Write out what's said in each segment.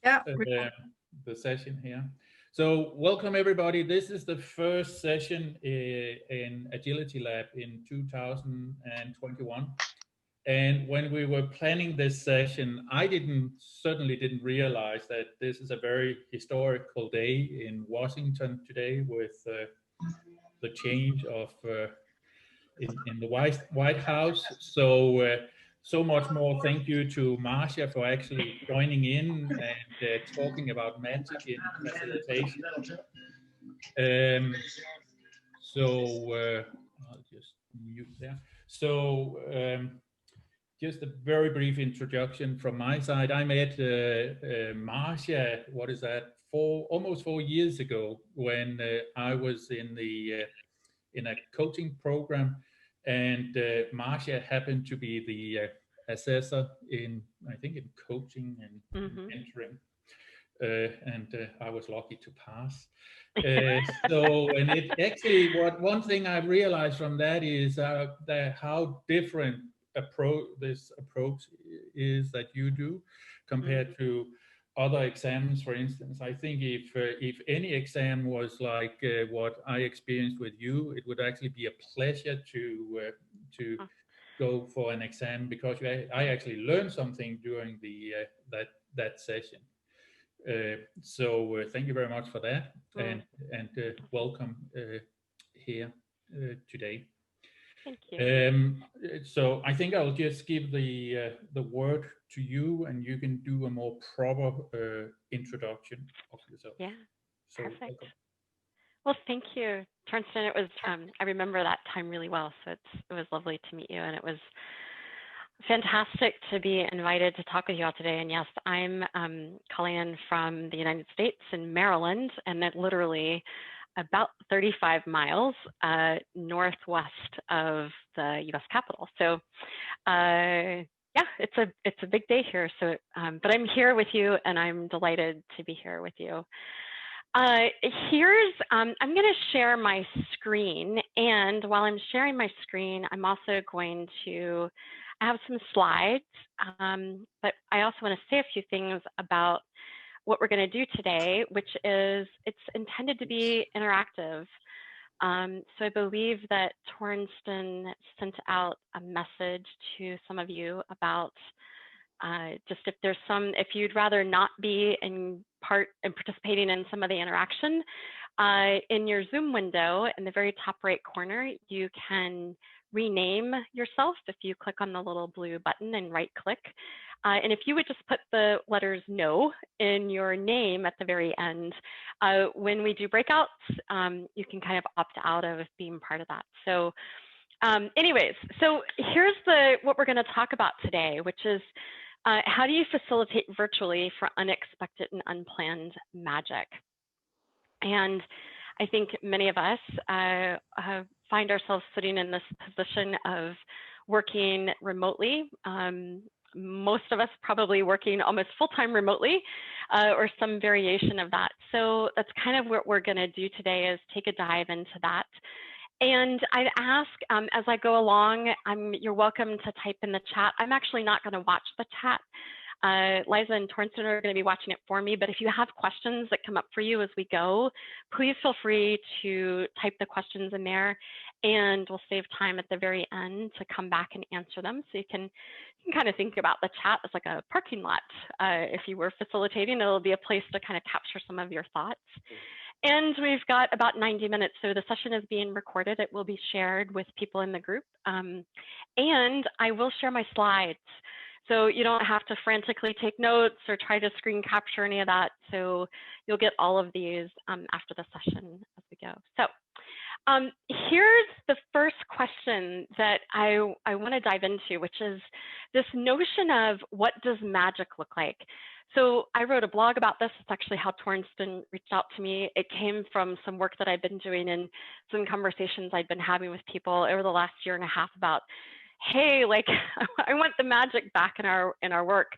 Yeah. The session here. So welcome everybody. This is the first session in AgilityLab in 2021. And when we were planning this session, I certainly didn't realize that this is a very historical day in Washington today with the change of in the White House. So much more thank you to Marsha for actually joining in and talking about magic in facilitation. I'll just mute there. Just a very brief introduction from my side. I met Marsha, what is that, almost 4 years ago when I was in a coaching program, and Marsha happened to be the assessor in coaching and mentoring, and I was lucky to pass. And it actually, one thing I realized from that is how different this approach is that you do compared to other exams. For instance, I think if any exam was like what I experienced with you, it would actually be a pleasure to go for an exam, because I actually learned something during that session. So thank you very much for that, and welcome here today. Thank you. So I think I'll just give the word to you, and you can do a more proper introduction of yourself. Yeah, so perfect. Welcome. Well, thank you, Torsten. It was I remember that time really well, so it was lovely to meet you, and it was fantastic to be invited to talk with you all today. And yes, I'm calling in from the United States in Maryland, and that literally about 35 miles northwest of the U.S. Capitol. So yeah, it's a big day here. So, but I'm here with you, and I'm delighted to be here with you. I'm going to share my screen, and while I'm sharing my screen, I'm also going to have some slides, but I also want to say a few things about what we're going to do today, which is it's intended to be interactive. So I believe that Torsten sent out a message to some of you about just if you'd rather not be participating in some of the interaction, in your Zoom window in the very top right corner, you can rename yourself if you click on the little blue button and right click. And if you would just put the letters no in your name at the very end, when we do breakouts, you can kind of opt out of being part of that. So anyways, so here's what we're going to talk about today, which is how do you facilitate virtually for unexpected and unplanned magic? And I think many of us find ourselves sitting in this position of working remotely. Most of us probably working almost full-time remotely, or some variation of that. So that's kind of what we're going to do today, is take a dive into that. And I'd ask, as I go along, you're welcome to type in the chat. I'm actually not going to watch the chat. Liza and Torsten are going to be watching it for me, but if you have questions that come up for you as we go, please feel free to type the questions in there, and we'll save time at the very end to come back and answer them. So you can kind of think about the chat as like a parking lot. If you were facilitating, it'll be a place to kind of capture some of your thoughts. And we've got about 90 minutes, so the session is being recorded. It will be shared with people in the group, and I will share my slides. So you don't have to frantically take notes or try to screen capture any of that. So you'll get all of these after the session as we go. So here's the first question that I want to dive into, which is this notion of what does magic look like? So I wrote a blog about this. It's actually how Torsten reached out to me. It came from some work that I've been doing and some conversations I've been having with people over the last year and a half about, hey, like I want the magic back in our work.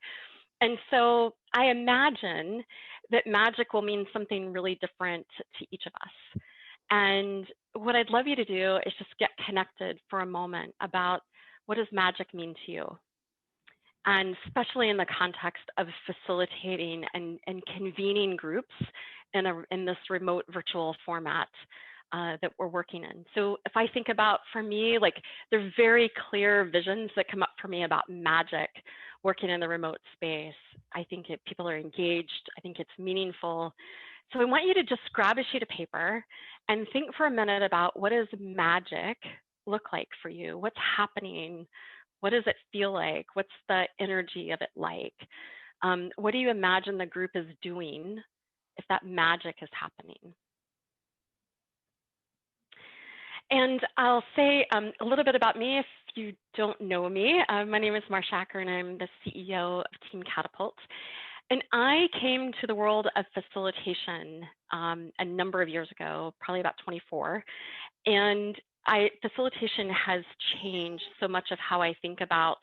And so I imagine that magic will mean something really different to each of us. And what I'd love you to do is just get connected for a moment about what does magic mean to you. and especially in the context of facilitating and convening groups in this remote virtual format that we're working in. So if I think about, for me, like, there are very clear visions that come up for me about magic working in the remote space. I think people are engaged. I think it's meaningful. So I want you to just grab a sheet of paper and think for a minute about, what does magic look like for you? What's happening? What does it feel like? What's the energy of it like? What do you imagine the group is doing if that magic is happening? And I'll say a little bit about me if you don't know me. My name is Marsha Acker, and I'm the CEO of Team Catapult. And I came to the world of facilitation a number of years ago, probably about 24. And facilitation has changed so much of how I think about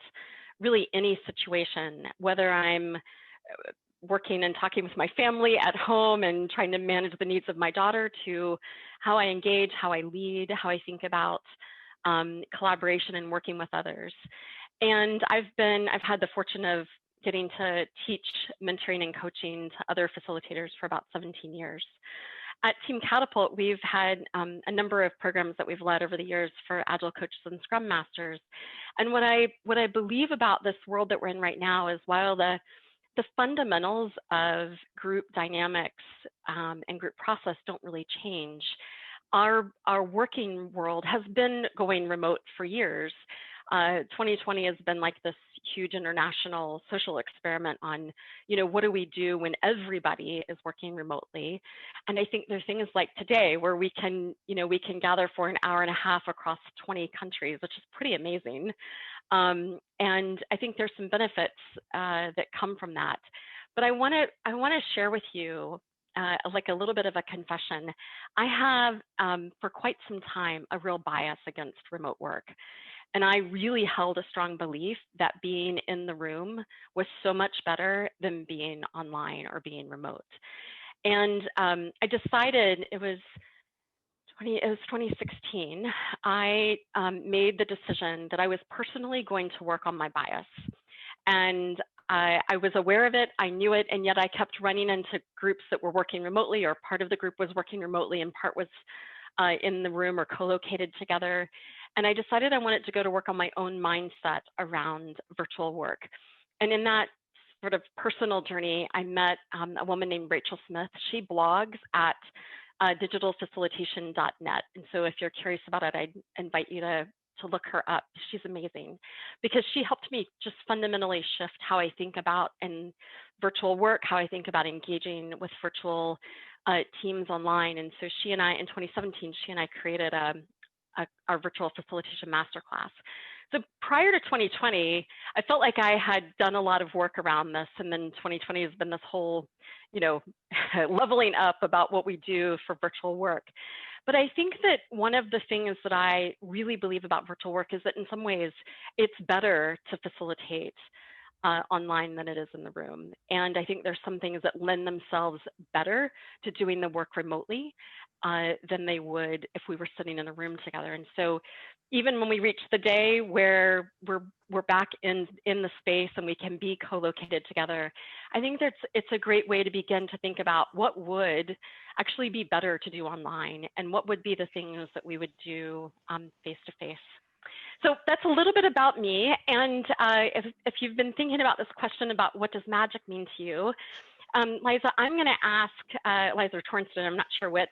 really any situation, whether I'm working and talking with my family at home and trying to manage the needs of my daughter, to how I engage, how I lead, how I think about collaboration and working with others. And I've had the fortune of getting to teach mentoring and coaching to other facilitators for about 17 years. At Team Catapult, we've had a number of programs that we've led over the years for Agile coaches and Scrum Masters. And what I believe about this world that we're in right now is, while the fundamentals of group dynamics and group process don't really change, our working world has been going remote for years. 2020 has been like this huge international social experiment on, what do we do when everybody is working remotely? And I think there are things like today where we can gather for an hour and a half across 20 countries, which is pretty amazing. And I think there's some benefits that come from that. But I want to share with you like a little bit of a confession. I have for quite some time a real bias against remote work. And I really held a strong belief that being in the room was so much better than being online or being remote. And I decided, it was 2016, I made the decision that I was personally going to work on my bias. And I was aware of it, I knew it, and yet I kept running into groups that were working remotely, or part of the group was working remotely and part was in the room or co-located together. And I decided I wanted to go to work on my own mindset around virtual work. And in that sort of personal journey, I met a woman named Rachel Smith. She blogs at digitalfacilitation.net. And so if you're curious about it, I'd invite you to look her up. She's amazing, because she helped me just fundamentally shift how I think about in virtual work, how I think about engaging with virtual teams online. And so she and I, in 2017, she and I created our virtual facilitation masterclass. So prior to 2020, I felt like I had done a lot of work around this, and then 2020 has been this whole, leveling up about what we do for virtual work. But I think that one of the things that I really believe about virtual work is that in some ways it's better to facilitate online than it is in the room. And I think there's some things that lend themselves better to doing the work remotely than they would if we were sitting in a room together. And so even when we reach the day where we're back in the space and we can be co-located together, I think it's a great way to begin to think about what would actually be better to do online, and what would be the things that we would do face-to-face. So that's a little bit about me. And if you've been thinking about this question about what does magic mean to you, Liza, I'm going to ask Liza or Torsten, I'm not sure which.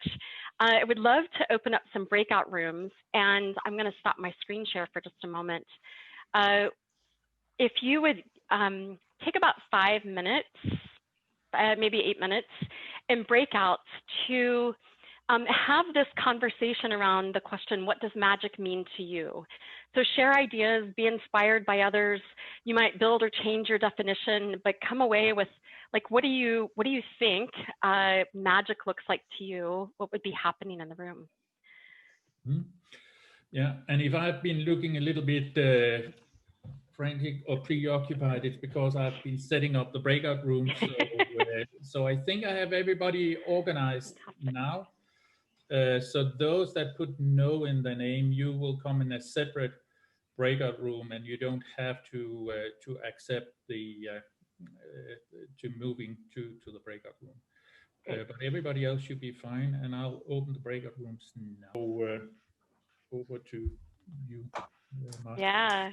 I would love to open up some breakout rooms, and I'm going to stop my screen share for just a moment. If you would take about 5 minutes, maybe 8 minutes, in breakouts to have this conversation around the question, what does magic mean to you? So share ideas, be inspired by others. You might build or change your definition, but come away with, like, what do you think magic looks like to you? What would be happening in the room? Yeah, and if I've been looking a little bit frantic or preoccupied, it's because I've been setting up the breakout rooms. So I think I have everybody organized now. So those that put no in the name, you will come in a separate breakout room, and you don't have to accept the to moving to the breakout room. But everybody else should be fine, and I'll open the breakout rooms now. Over to you, Marsha. Yeah.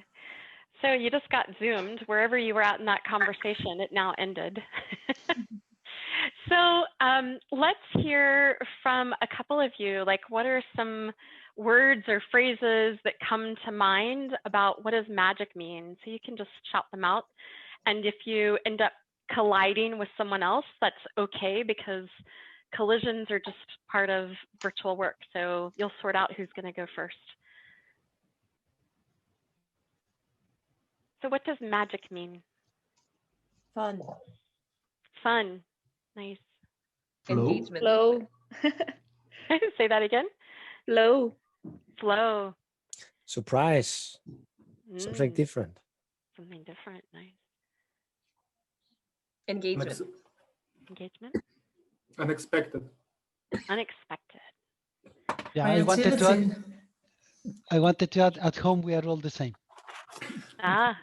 So you just got zoomed wherever you were at in that conversation. It now ended. So let's hear from a couple of you. Like, what are some words or phrases that come to mind about what does magic mean? So you can just shout them out. And if you end up colliding with someone else, that's okay, because collisions are just part of virtual work. So you'll sort out who's going to go first. So what does magic mean? Fun. Fun. Nice. Flow. Engagement. Flow. Say that again. Flow. Flow. Surprise. Something different. Something different. Nice. Engagement. Engagement. Unexpected. Unexpected. Yeah, I wanted to add, at home we are all the same. Ah.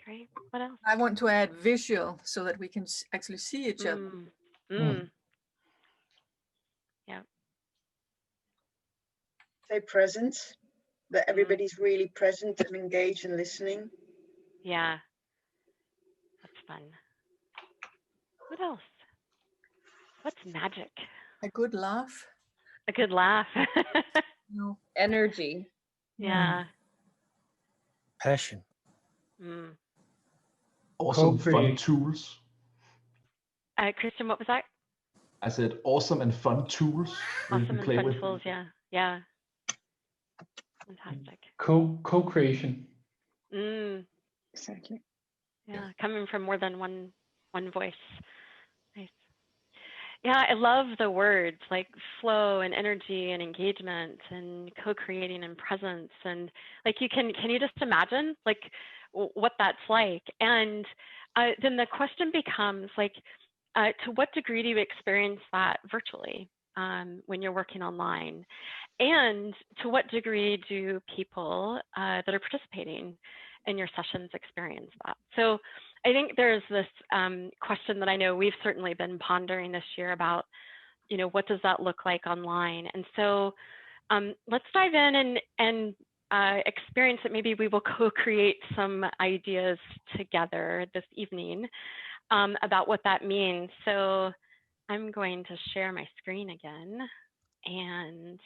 Great. What else? I want to add visual so that we can actually see each other. Yeah. Say presence, that everybody's really present and engaged and listening. Yeah. That's fun. What else? What's magic? A good laugh. A good laugh. No. Energy. Yeah. Passion. Awesome fun tools. Christian, what was that? I said awesome and fun tools. Awesome and fun tools, yeah. Yeah. Fantastic. Co-creation. Exactly. Yeah, coming from more than one voice. Nice. Yeah, I love the words like flow and energy and engagement and co-creating and presence, and like can you just imagine like what that's like? And then the question becomes like, to what degree do you experience that virtually when you're working online? And to what degree do people that are participating in your sessions experience that? So I think there's this question that I know we've certainly been pondering this year about, what does that look like online? And so let's dive in and experience it. Maybe we will co-create some ideas together this evening about what that means. So I'm going to share my screen again, and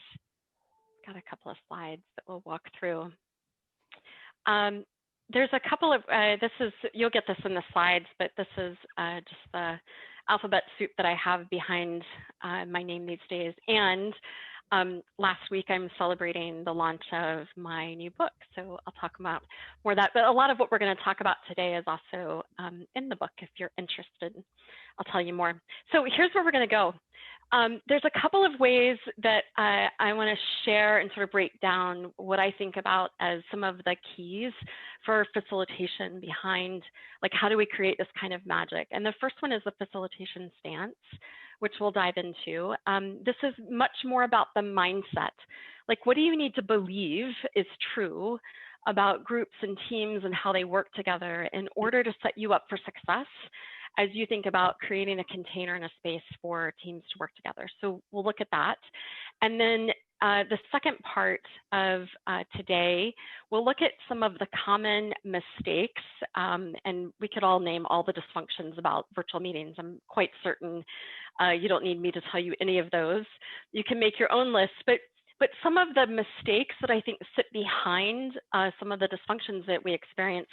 got a couple of slides that we'll walk through. There's a couple of, you'll get this in the slides, but this is just the alphabet soup that I have behind my name these days. And last week I'm celebrating the launch of my new book. So I'll talk about more of that, but a lot of what we're going to talk about today is also in the book if you're interested. I'll tell you more. So here's where we're going to go. There's a couple of ways that I want to share and sort of break down what I think about as some of the keys for facilitation behind, like, how do we create this kind of magic? And the first one is the facilitation stance, which we'll dive into. This is much more about the mindset. Like, what do you need to believe is true about groups and teams and how they work together in order to set you up for success as you think about creating a container and a space for teams to work together. So we'll look at that. And then the second part of today, we'll look at some of the common mistakes, and we could all name all the dysfunctions about virtual meetings. I'm quite certain you don't need me to tell you any of those. You can make your own list, but some of the mistakes that I think sit behind some of the dysfunctions that we experience,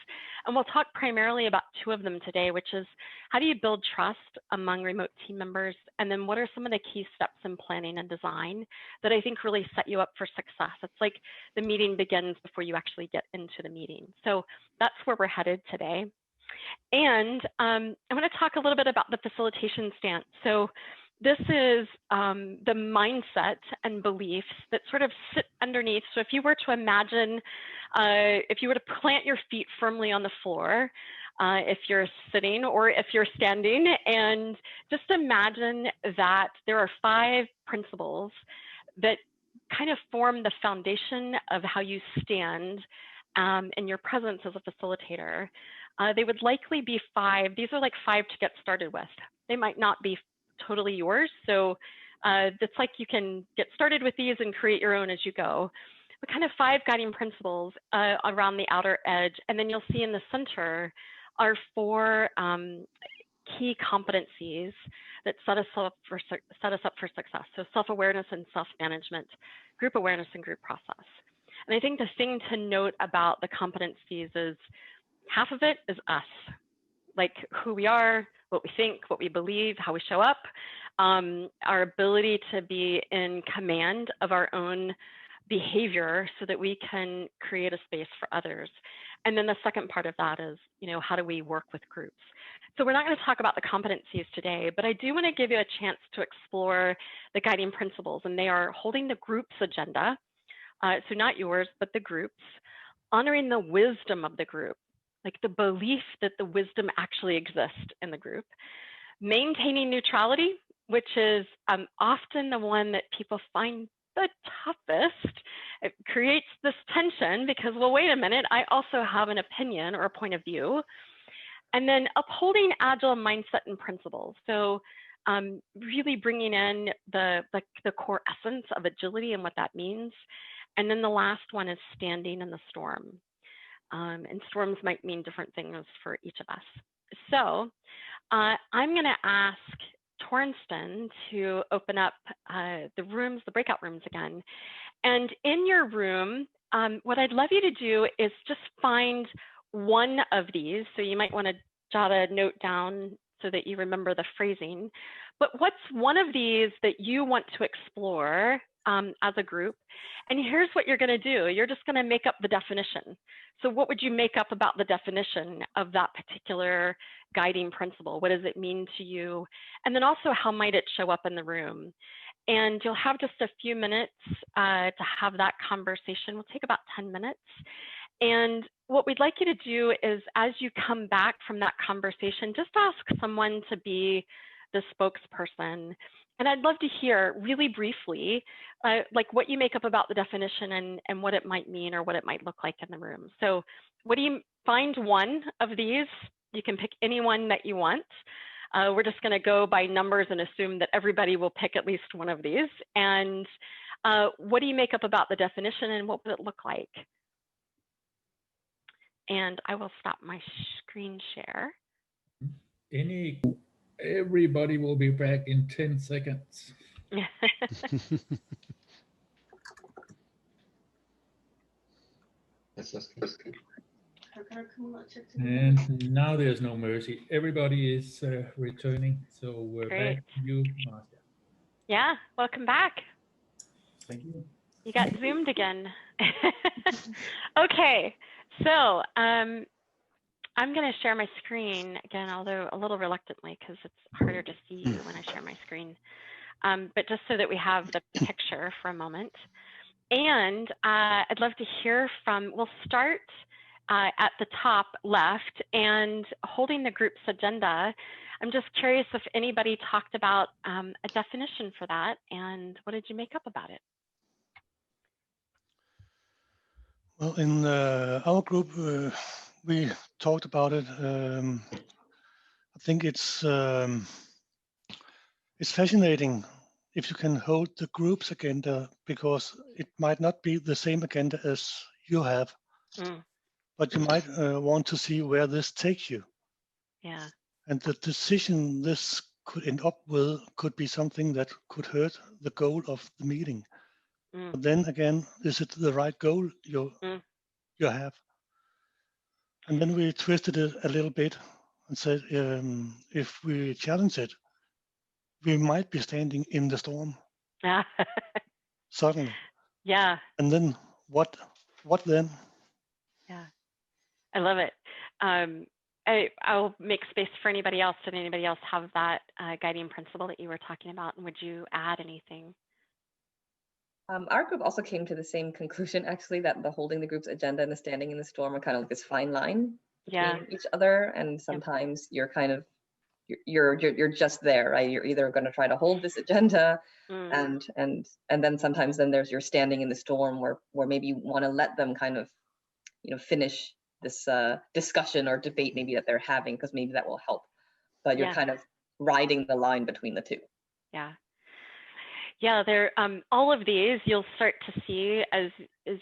and we'll talk primarily about two of them today, which is how do you build trust among remote team members, and then what are some of the key steps in planning and design that I think really set you up for success. It's like the meeting begins before you actually get into the meeting. So that's where we're headed today. And I want to talk a little bit about the facilitation stance. So this is the mindset and beliefs that sort of sit underneath. So if you were to imagine, if you were to plant your feet firmly on the floor, if you're sitting or if you're standing, and just imagine that there are 5 principles that kind of form the foundation of how you stand in your presence as a facilitator. They would likely be 5. These are like 5 to get started with. They might not be totally yours. So it's like you can get started with these and create your own as you go. But kind of 5 guiding principles around the outer edge. And then you'll see in the center are 4 key competencies that set us up for success. So self-awareness and self-management, group awareness and group process. And I think the thing to note about the competencies is half of it is us, like who we are, what we think, what we believe, how we show up, our ability to be in command of our own behavior so that we can create a space for others. And then the second part of that is, how do we work with groups? So we're not going to talk about the competencies today, but I do want to give you a chance to explore the guiding principles, and they are holding the group's agenda. So not yours, but the group's, honoring the wisdom of the group, like the belief that the wisdom actually exists in the group, maintaining neutrality, which is often the one that people find the toughest. It creates this tension because, well, wait a minute, I also have an opinion or a point of view. And then upholding agile mindset and principles. So really bringing in the core essence of agility and what that means. And then the last one is standing in the storm. And storms might mean different things for each of us. So I'm going to ask Torsten to open up the breakout rooms again. And in your room, what I'd love you to do is just find one of these. So you might want to jot a note down so that you remember the phrasing. But what's one of these that you want to explore as a group? And here's what you're going to do. You're just going to make up the definition. So what would you make up about the definition of that particular guiding principle? What does it mean to you? And then also, how might it show up in the room? And you'll have just a few minutes to have that conversation. We'll take about 10 minutes. And what we'd like you to do is, as you come back from that conversation, just ask someone to be the spokesperson. And I'd love to hear really briefly, like what you make up about the definition and what it might mean or what it might look like in the room. So what do you find one of these? You can pick any one that you want. We're just going to go by numbers and assume that everybody will pick at least one of these. And what do you make up about the definition and what would it look like? And I will stop my screen share. Everybody will be back in 10 seconds. And now there's no mercy. Everybody is returning. So we're Great. back to you, Marsha. Yeah, welcome back. Thank you. You got zoomed again. Okay, so I'm going to share my screen again, although a little reluctantly because it's harder to see you when I share my screen. But just so that we have the picture for a moment. And I'd love to hear from, we'll start at the top left and holding the group's agenda. I'm just curious if anybody talked about a definition for that and what did you make up about it? Well, in our group, we talked about it. I think it's fascinating if you can hold the group's agenda, because it might not be the same agenda as you have, but you might want to see where this takes you. Yeah. And the decision this could end up with could be something that could hurt the goal of the meeting. But then again, is it the right goal you have? And then we twisted it a little bit and said, if we challenge it, we might be standing in the storm suddenly. Yeah. And then what then? Yeah, I love it. I'll make space for anybody else. Did anybody else have that guiding principle that you were talking about? And would you add anything? Our group also came to the same conclusion, actually, that the holding the group's agenda and the standing in the storm are kind of like this fine line between each other. And sometimes you're kind of you're just there, right? You're either going to try to hold this agenda, and then sometimes you're standing in the storm where maybe you want to let them kind of, finish this discussion or debate maybe that they're having, because maybe that will help. But you're kind of riding the line between the two. Yeah, they're all of these you'll start to see as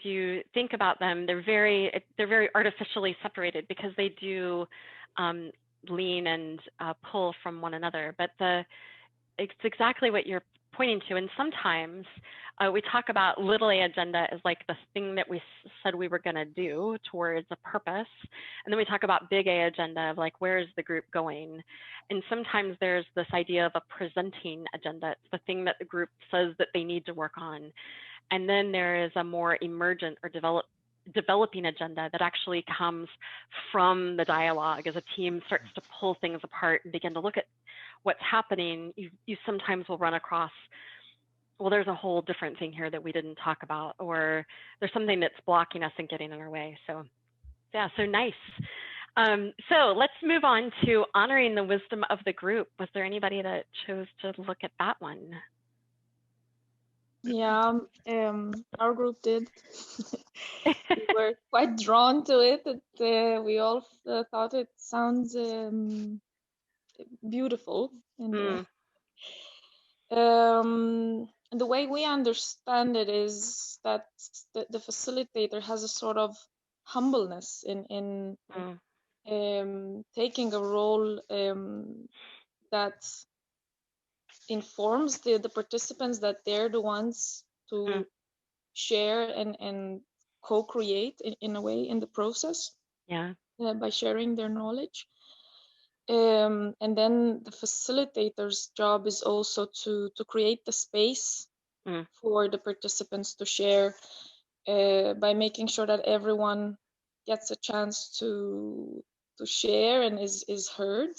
you think about them. They're very artificially separated because they do lean and pull from one another. But it's exactly what you're pointing to. And sometimes we talk about little A agenda as like the thing that we said we were going to do towards a purpose. And then we talk about big A agenda of like, where is the group going? And sometimes there's this idea of a presenting agenda. It's the thing that the group says that they need to work on. And then there is a more emergent or developing agenda that actually comes from the dialogue as a team starts to pull things apart and begin to look at what's happening. You sometimes will run across, well, there's a whole different thing here that we didn't talk about, or there's something that's blocking us and getting in our way. So yeah, so nice. So let's move on to honoring the wisdom of the group. Was there anybody that chose to look at that one? Yeah, our group did. We were quite drawn to it. We all thought it sounds beautiful. And the way we understand it is that the facilitator has a sort of humbleness in taking a role that informs the participants that they're the ones to share and co-create in a way in the process, by sharing their knowledge. And then the facilitator's job is also to create the space for the participants to share, by making sure that everyone gets a chance to share and is heard.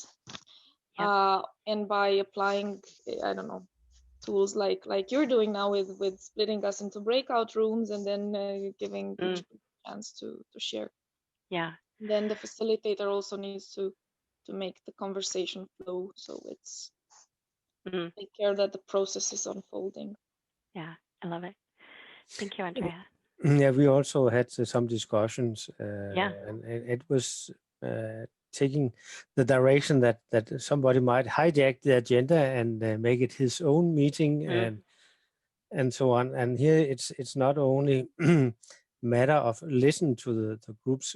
And by applying, I don't know, tools like you're doing now with splitting us into breakout rooms and then giving each a chance to share. And then the facilitator also needs to make the conversation flow, so it's take care that the process is unfolding. Yeah, I love it. Thank you, Andrea. Yeah, we also had some discussions, and it was taking the direction that somebody might hijack the agenda and make it his own meeting and so on. And here it's not only matter of listen to the group's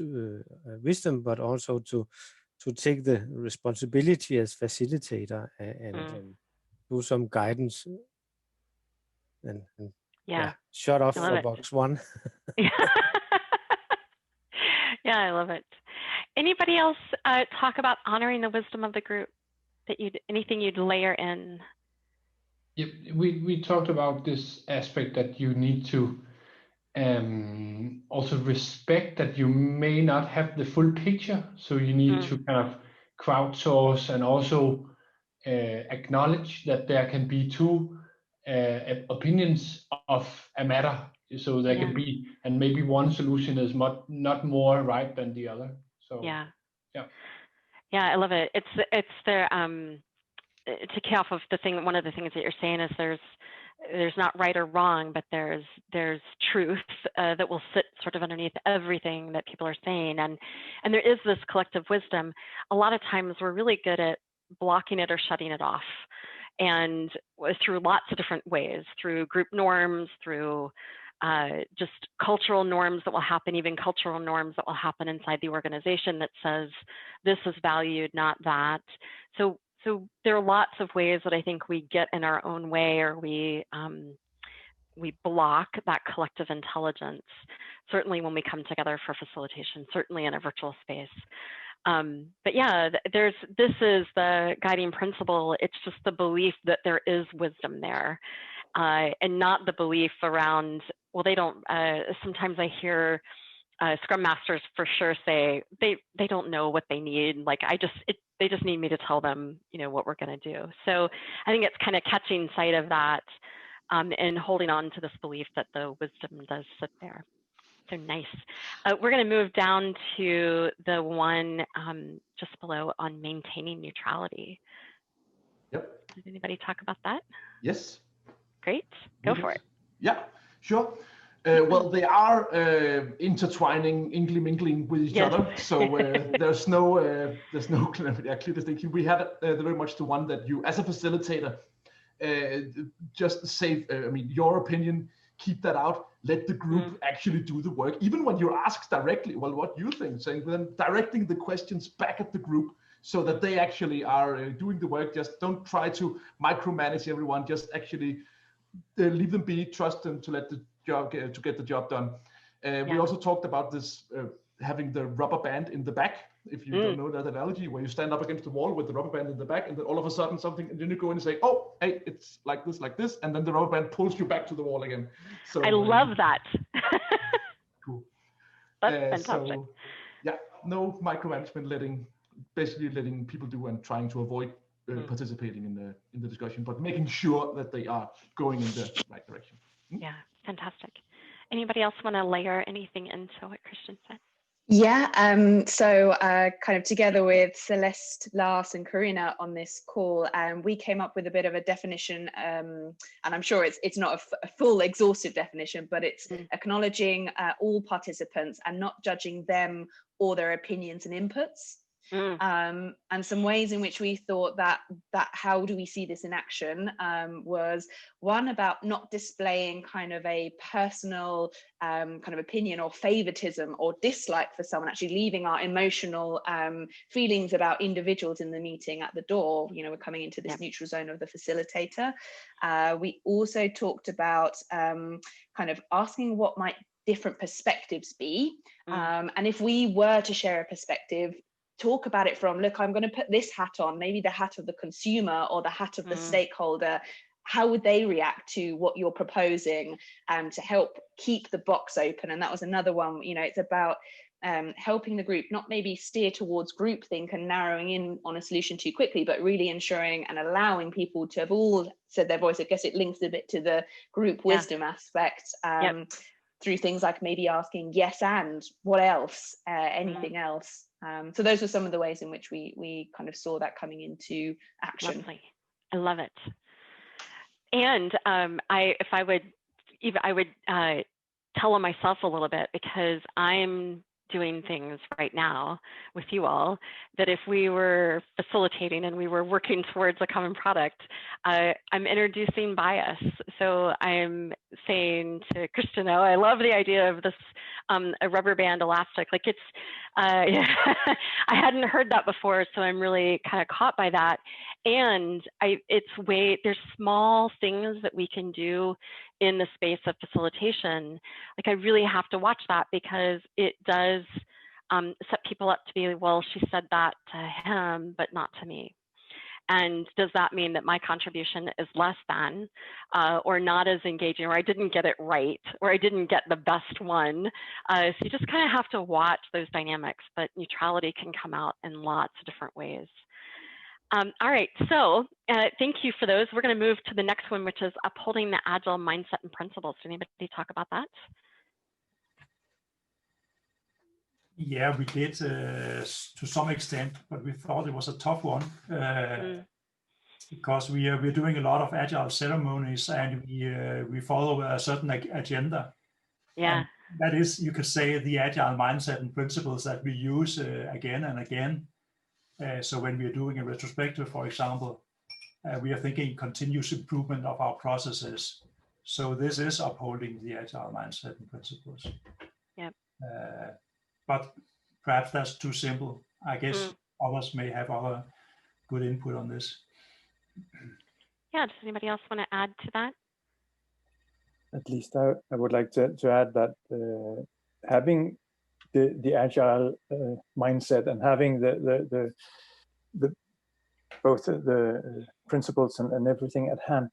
wisdom, but also to take the responsibility as facilitator and do some guidance and shut off for box one. Yeah, I love it. Anybody else talk about honoring the wisdom of the group? That anything you'd layer in? Yep, we talked about this aspect that you need to also respect that you may not have the full picture, so you need to kind of crowdsource and also acknowledge that there can be two opinions of a matter, so there can be, and maybe one solution is not more right than the other. So yeah, I love it. It's there to key off of the thing. One of the things that you're saying is there's not right or wrong, but there's truth that will sit sort of underneath everything that people are saying, and there is this collective wisdom. A lot of times we're really good at blocking it or shutting it off, and through lots of different ways, through group norms, through just cultural norms that will happen, even cultural norms that will happen inside the organization that says this is valued, not that. So there are lots of ways that I think we get in our own way, or we block that collective intelligence, certainly when we come together for facilitation, certainly in a virtual space. But yeah, this is the guiding principle. It's just the belief that there is wisdom there, and not the belief around, well, they don't, sometimes I hear Scrum Masters for sure say they don't know what they need. Like they just need me to tell them, what we're going to do. So I think it's kind of catching sight of that, and holding on to this belief that the wisdom does sit there. So nice. We're going to move down to the one just below on maintaining neutrality. Yep. Did anybody talk about that? Yes. Great. Go for it. Yeah, sure. Well, they are intertwining, mingling with each other. So there's no clear distinction. We have very much the one that you, as a facilitator, just say, I mean, your opinion, keep that out. Let the group actually do the work. Even when you're asked directly, well, what do you think? Saying then directing the questions back at the group so that they actually are doing the work. Just don't try to micromanage everyone. Just actually leave them be, trust them to let the job to get the job done. We also talked about this having the rubber band in the back. If you don't know that analogy, where you stand up against the wall with the rubber band in the back, and then all of a sudden something, and then you go in and say, "Oh, hey, it's like this," and then the rubber band pulls you back to the wall again. So I love that. Cool. That's fantastic. So, yeah, no micromanagement, basically letting people do and trying to avoid participating in the discussion, but making sure that they are going in the right direction. Yeah, fantastic. Anybody else want to layer anything into what Christian said? Yeah, so kind of together with Celeste, Lars and Karina on this call, we came up with a bit of a definition, and I'm sure it's not a full exhaustive definition, but it's acknowledging all participants and not judging them or their opinions and inputs. And some ways in which we thought that how do we see this in action was one about not displaying kind of a personal kind of opinion or favoritism or dislike for someone, actually leaving our emotional feelings about individuals in the meeting at the door. You know, we're coming into this neutral zone of the facilitator. We also talked about kind of asking what might different perspectives be, and if we were to share a perspective, talk about it from, look, I'm going to put this hat on, maybe the hat of the consumer or the hat of the stakeholder. How would they react to what you're proposing to help keep the box open? And that was another one, you know, it's about helping the group not maybe steer towards groupthink and narrowing in on a solution too quickly, but really ensuring and allowing people to have all said their voice. I guess it links a bit to the group wisdom aspect. Through things like maybe asking yes and what else, anything else. So those are some of the ways in which we kind of saw that coming into action. Lovely. I love it. And I would tell on myself a little bit, because I'm doing things right now with you all that if we were facilitating and we were working towards a common product, I'm introducing bias. So I'm saying to Christian, oh, I love the idea of this a rubber band elastic. Like it's, I hadn't heard that before, so I'm really kind of caught by that. And there's small things that we can do in the space of facilitation. Like I really have to watch that, because it does set people up to be, well, she said that to him, but not to me. And does that mean that my contribution is less than, or not as engaging, or I didn't get it right, or I didn't get the best one? So you just kind of have to watch those dynamics, but neutrality can come out in lots of different ways. All right, so thank you for those. We're going to move to the next one, which is upholding the agile mindset and principles. Did anybody talk about that? Yeah, we did to some extent, but we thought it was a tough one because we're doing a lot of agile ceremonies, and we follow a certain agenda. Yeah, and that is, you could say, the agile mindset and principles that we use again and again. So when we are doing a retrospective, for example, we are thinking continuous improvement of our processes. So this is upholding the agile mindset and principles. Yep. But perhaps that's too simple. I guess others may have other good input on this. Yeah, does anybody else want to add to that? At least I would like to add that having the agile mindset and having the both the principles and everything at hand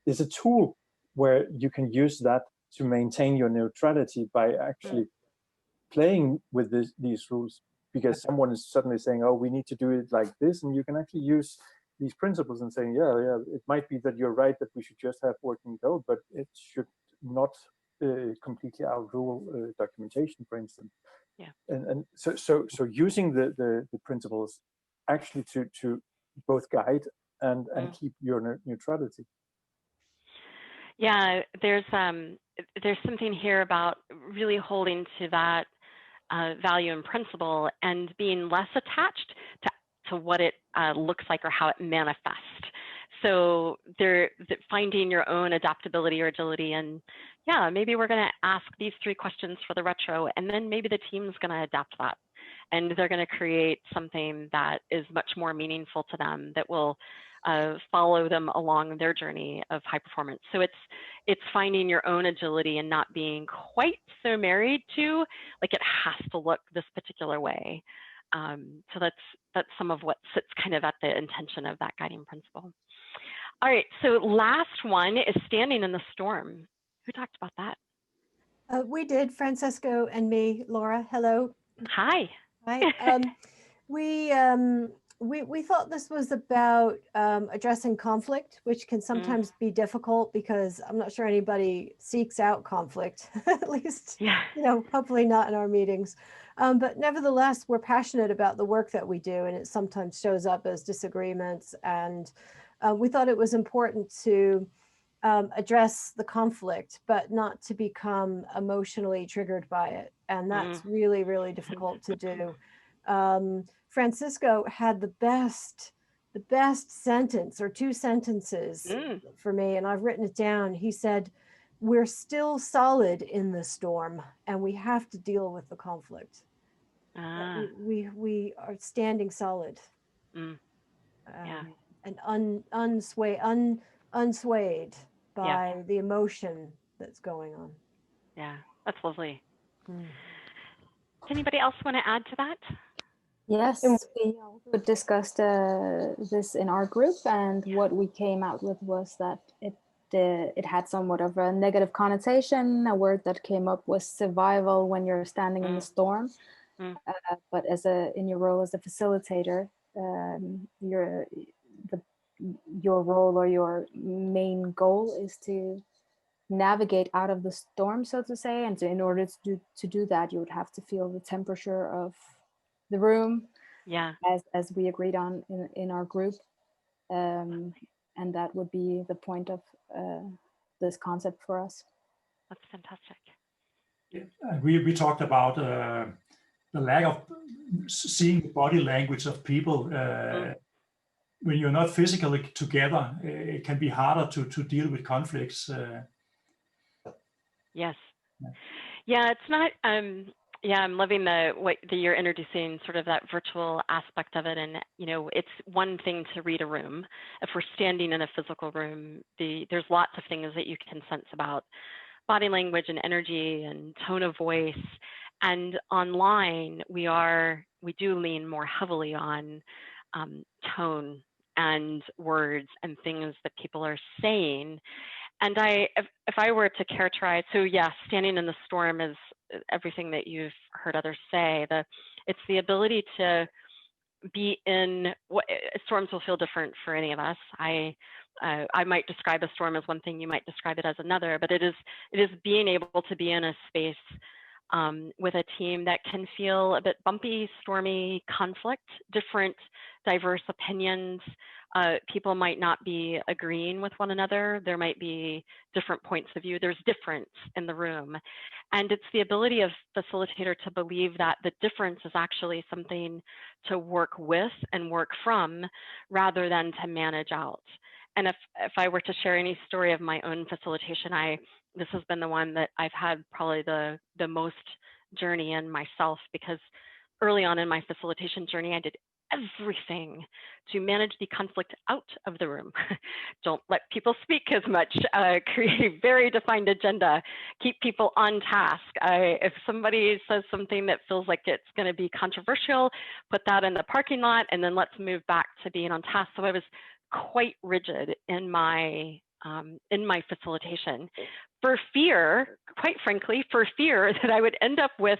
is a tool where you can use that to maintain your neutrality by actually playing with these rules, because someone is suddenly saying, oh, we need to do it like this, and you can actually use these principles and saying, yeah, it might be that you're right that we should just have working code, but it should not completely our rule documentation, for instance. Yeah. And so using the principles actually to both guide and keep your neutrality. Yeah, there's something here about really holding to that value and principle and being less attached to what it looks like or how it manifests. So finding your own adaptability or agility, and yeah, maybe we're going to ask these 3 questions for the retro, and then maybe the team's going to adapt that, and they're going to create something that is much more meaningful to them, that will follow them along their journey of high performance. So it's finding your own agility and not being quite so married to, like, it has to look this particular way. So that's some of what sits kind of at the intention of that guiding principle. All right, so last one is standing in the storm. Who talked about that? We did, Francisco and me, Laura. Hello. Hi. Hi. We thought this was about addressing conflict, which can sometimes be difficult because I'm not sure anybody seeks out conflict, at least, you know, hopefully not in our meetings. But nevertheless, we're passionate about the work that we do, and it sometimes shows up as disagreements. And we thought it was important to address the conflict, but not to become emotionally triggered by it. And that's really, really difficult to do. Francisco had the best sentence, or 2 sentences for me, and I've written it down. He said, "We're still solid in the storm, and we have to deal with the conflict. We are standing solid, and unswayed by the emotion that's going on." Yeah, that's lovely. Anybody else want to add to that? Yes, we discussed this in our group, and what we came out with was that it had somewhat of a negative connotation. A word that came up was survival when you're standing in the storm. But in your role as a facilitator, your role or your main goal is to navigate out of the storm, so to say. And in order to do that, you would have to feel the temperature of the room, as we agreed on in our group, and that would be the point of this concept for us. That's fantastic. We talked about the lack of seeing the body language of people. When you're not physically together, it can be harder to deal with conflicts. Yes. Yeah, it's not. Yeah, I'm loving what you're introducing, sort of that virtual aspect of it. And, you know, it's one thing to read a room. If we're standing in a physical room, there's lots of things that you can sense about body language and energy and tone of voice. And online, we do lean more heavily on tone and words and things that people are saying. And if I were to characterize, so yeah, standing in the storm is everything that you've heard others say. It's the ability to be in storms will feel different for any of us. I might describe a storm as one thing, you might describe it as another, but it is being able to be in a space with a team that can feel a bit bumpy, stormy, conflict, different, diverse opinions. People might not be agreeing with one another. There might be different points of view. There's difference in the room. And it's the ability of facilitator to believe that the difference is actually something to work with and work from rather than to manage out. And if I were to share any story of my own facilitation, this has been the one that I've had probably the most journey in myself, because early on in my facilitation journey, I did everything to manage the conflict out of the room. Don't let people speak as much, create a very defined agenda, keep people on task. If somebody says something that feels like it's going to be controversial, put that in the parking lot, and then let's move back to being on task. So I was quite rigid in my facilitation, for fear, quite frankly, that I would end up with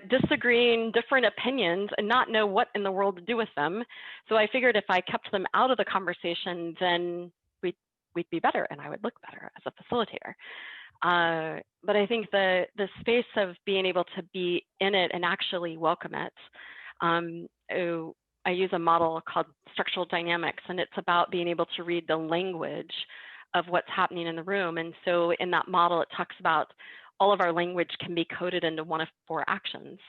disagreeing, different opinions, and not know what in the world to do with them. So I figured if I kept them out of the conversation, then we we'd be better and I would look better as a facilitator. But I think the space of being able to be in it and actually welcome it, I use a model called structural dynamics, and it's about being able to read the language of what's happening in the room. And so in that model, it talks about all of our language can be coded into one of 4 actions: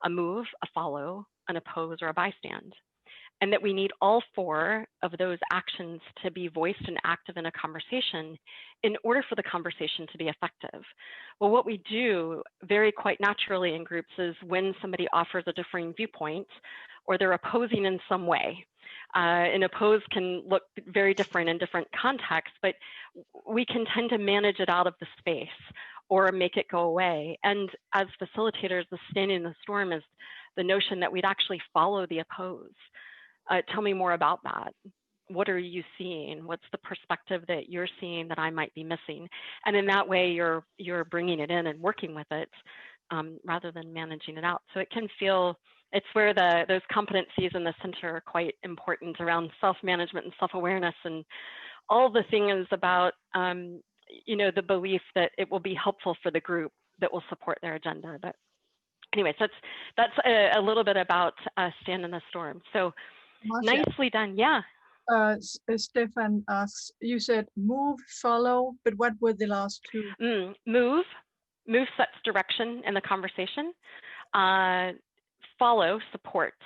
a move, a follow, an oppose, or a bystand. And that we need all 4 of those actions to be voiced and active in a conversation in order for the conversation to be effective. Well, what we do very quite naturally in groups is when somebody offers a differing viewpoint or they're opposing in some way. An oppose can look very different in different contexts, but we can tend to manage it out of the space or make it go away. And as facilitators, the standing in the storm is the notion that we'd actually follow the oppose. Tell me more about that. What are you seeing? What's the perspective that you're seeing that I might be missing? And in that way, you're bringing it in and working with it rather than managing it out. So it can feel, it's where those competencies in the center are quite important around self-management and self-awareness and all the things about, the belief that it will be helpful for the group that will support their agenda. But anyway, so that's a little bit about Stand in the Storm. So Marsha, nicely done, yeah. Stefan asks, you said move, follow, but what were the last 2? Move sets direction in the conversation. Follow supports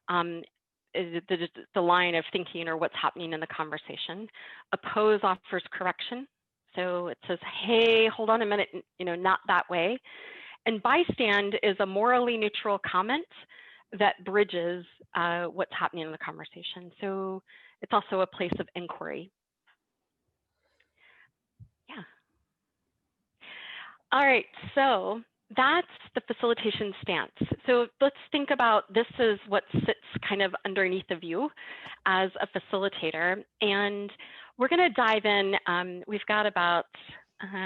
the line of thinking or what's happening in the conversation. Oppose offers correction. So it says, hey, hold on a minute, not that way. And bystand is a morally neutral comment that bridges what's happening in the conversation. So it's also a place of inquiry. Yeah. All right, so that's the facilitation stance. So let's think about this is what sits kind of underneath of you as a facilitator. And we're gonna dive in, we've got about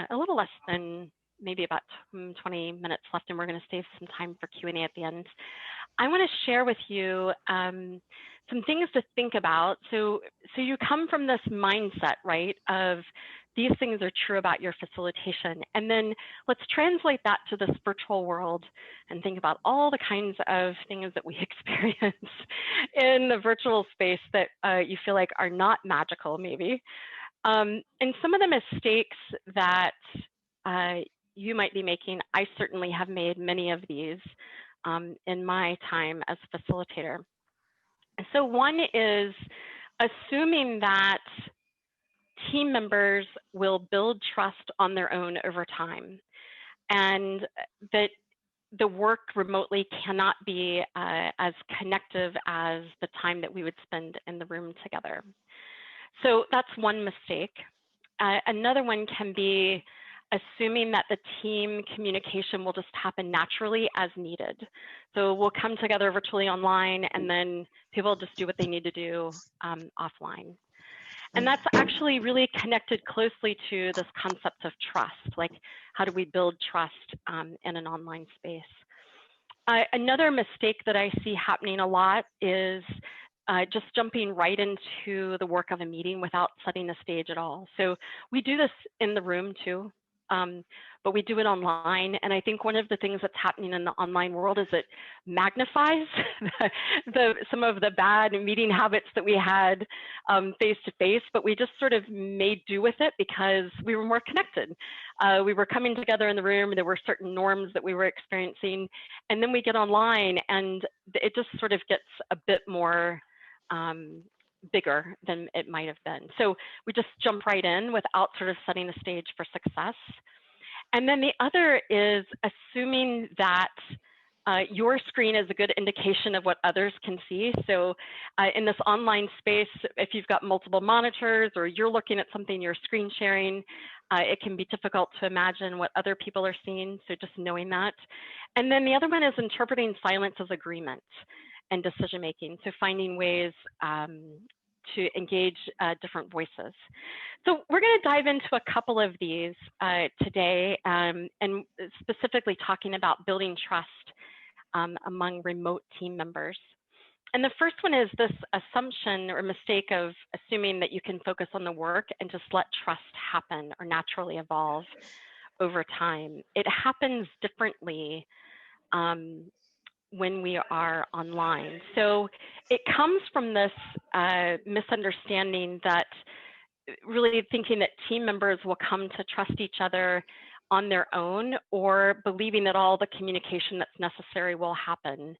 a little less than maybe about 20 minutes left, and we're going to save some time for Q&A at the end. I want to share with you some things to think about. So you come from this mindset, right, of these things are true about your facilitation. And then let's translate that to this virtual world and think about all the kinds of things that we experience in the virtual space that you feel like are not magical, maybe. And some of the mistakes that you might be making, I certainly have made many of these in my time as a facilitator. So one is assuming that team members will build trust on their own over time, and that the work remotely cannot be as connective as the time that we would spend in the room together. So that's one mistake. Another one can be assuming that the team communication will just happen naturally as needed. So we'll come together virtually online and then people just do what they need to do offline. And that's actually really connected closely to this concept of trust, like how do we build trust in an online space. Another mistake that I see happening a lot is just jumping right into the work of a meeting without setting the stage at all. So we do this in the room too, but we do it online. And I think one of the things that's happening in the online world is it magnifies some of the bad meeting habits that we had face to face, but we just sort of made do with it because we were more connected. We were coming together in the room, there were certain norms that we were experiencing, and then we get online and it just sort of gets a bit more bigger than it might have been. So we just jump right in without sort of setting the stage for success. And then the other is assuming that your screen is a good indication of what others can see. So in this online space, if you've got multiple monitors or you're looking at something, you're screen sharing, it can be difficult to imagine what other people are seeing. So just knowing that. And then the other one is interpreting silence as agreement and decision-making. So finding ways to engage different voices. So we're going to dive into a couple of these today, and specifically talking about building trust among remote team members. And the first one is this assumption or mistake of assuming that you can focus on the work and just let trust happen or naturally evolve over time. It happens differently when we are online. So it comes from this misunderstanding that really thinking that team members will come to trust each other on their own, or believing that all the communication that's necessary will happen.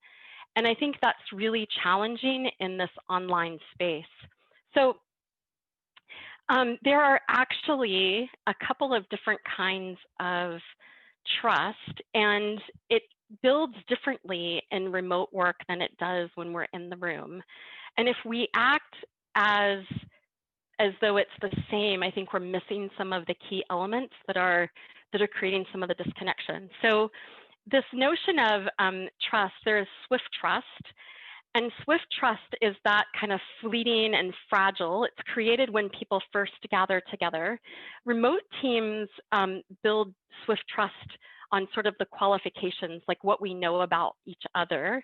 And I think that's really challenging in this online space. So there are actually a couple of different kinds of trust, and it builds differently in remote work than it does when we're in the room. And if we act as though it's the same, I think we're missing some of the key elements that are creating some of the disconnection. So this notion of trust, there's swift trust, and swift trust is that kind of fleeting and fragile. It's created when people first gather together. Remote teams build swift trust on sort of the qualifications, like what we know about each other.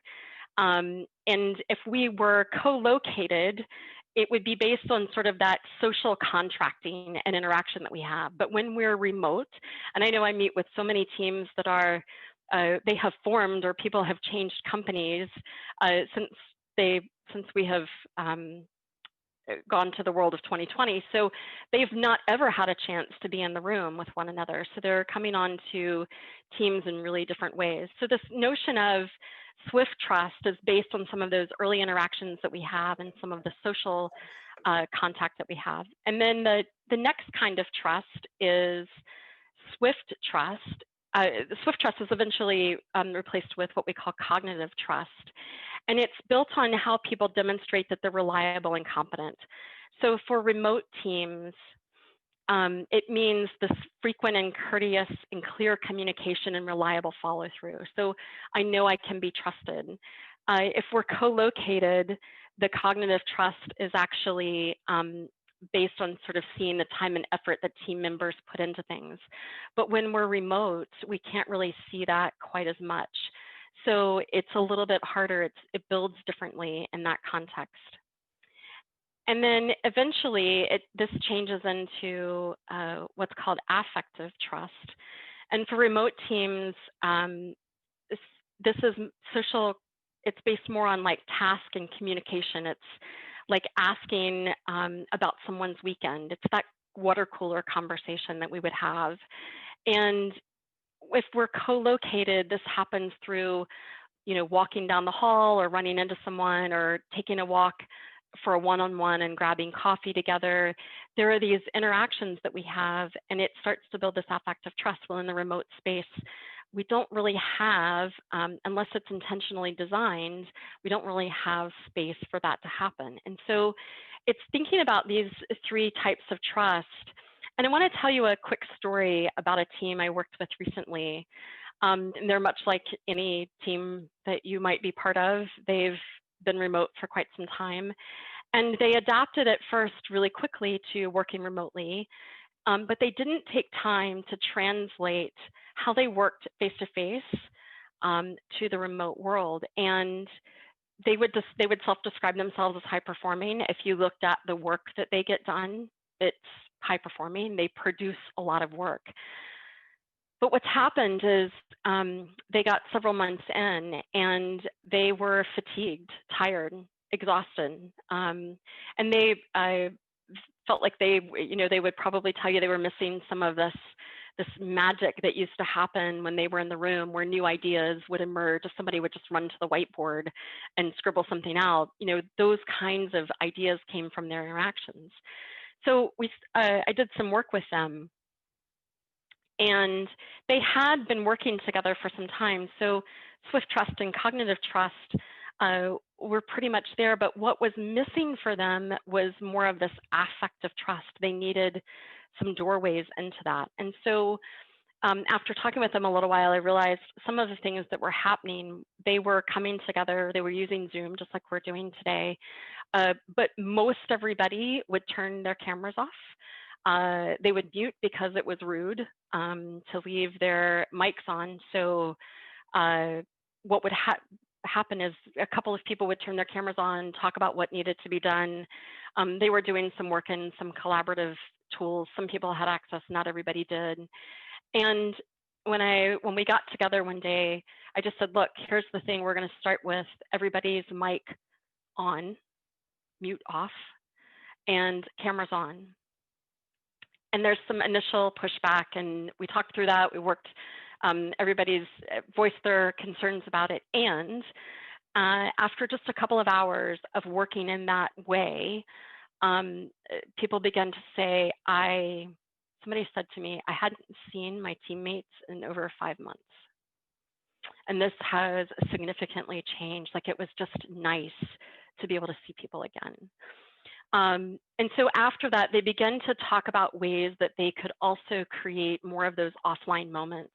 And if we were co-located, it would be based on sort of that social contracting and interaction that we have. But when we're remote, and I know I meet with so many teams that are, they have formed or people have changed companies since we have gone to the world of 2020. So they've not ever had a chance to be in the room with one another. So they're coming on to teams in really different ways. So this notion of swift trust is based on some of those early interactions that we have and some of the social contact that we have. And then the next kind of trust is swift trust. Swift trust is eventually replaced with what we call cognitive trust. And it's built on how people demonstrate that they're reliable and competent. So for remote teams, it means this frequent and courteous and clear communication and reliable follow through. So I know I can be trusted. If we're co-located, the cognitive trust is actually based on sort of seeing the time and effort that team members put into things. But when we're remote, we can't really see that quite as much. So it's a little bit harder. It builds differently in that context. And then eventually this changes into what's called affective trust. And for remote teams, this is social, it's based more on like task and communication. It's like asking about someone's weekend. It's that water cooler conversation that we would have. And if we're co-located, this happens through, walking down the hall or running into someone or taking a walk for a one-on-one and grabbing coffee together. There are these interactions that we have, and it starts to build this affective trust. Well, in the remote space, we don't really have, unless it's intentionally designed, we don't really have space for that to happen. And so it's thinking about these three types of trust. And I want to tell you a quick story about a team I worked with recently. And they're much like any team that you might be part of. They've been remote for quite some time. And they adapted at first really quickly to working remotely, but they didn't take time to translate how they worked face-to-face to the remote world. And they would self-describe themselves as high-performing. If you looked at the work that they get done, it's high-performing. They produce a lot of work. But what's happened is they got several months in and they were fatigued, tired, exhausted. And they felt like they would probably tell you they were missing some of this magic that used to happen when they were in the room, where new ideas would emerge. If somebody would just run to the whiteboard and scribble something out, those kinds of ideas came from their interactions. So I did some work with them. And they had been working together for some time. So swift trust and cognitive trust were pretty much there. But what was missing for them was more of this affective trust. They needed some doorways into that. And so after talking with them a little while, I realized some of the things that were happening, they were coming together. They were using Zoom just like we're doing today. But most everybody would turn their cameras off. They would mute because it was rude to leave their mics on. So what would happen is a couple of people would turn their cameras on, talk about what needed to be done. They were doing some work in some collaborative tools. Some people had access, not everybody did. And when we got together one day, I just said, look, here's the thing. We're going to start with everybody's mic on, mute off, and cameras on. And there's some initial pushback, and we talked through that. We worked, everybody's voiced their concerns about it. And after just a couple of hours of working in that way, people began to say, somebody said to me, I hadn't seen my teammates in over 5 months. And this has significantly changed. Like, it was just nice to be able to see people again. And so after that, they began to talk about ways that they could also create more of those offline moments.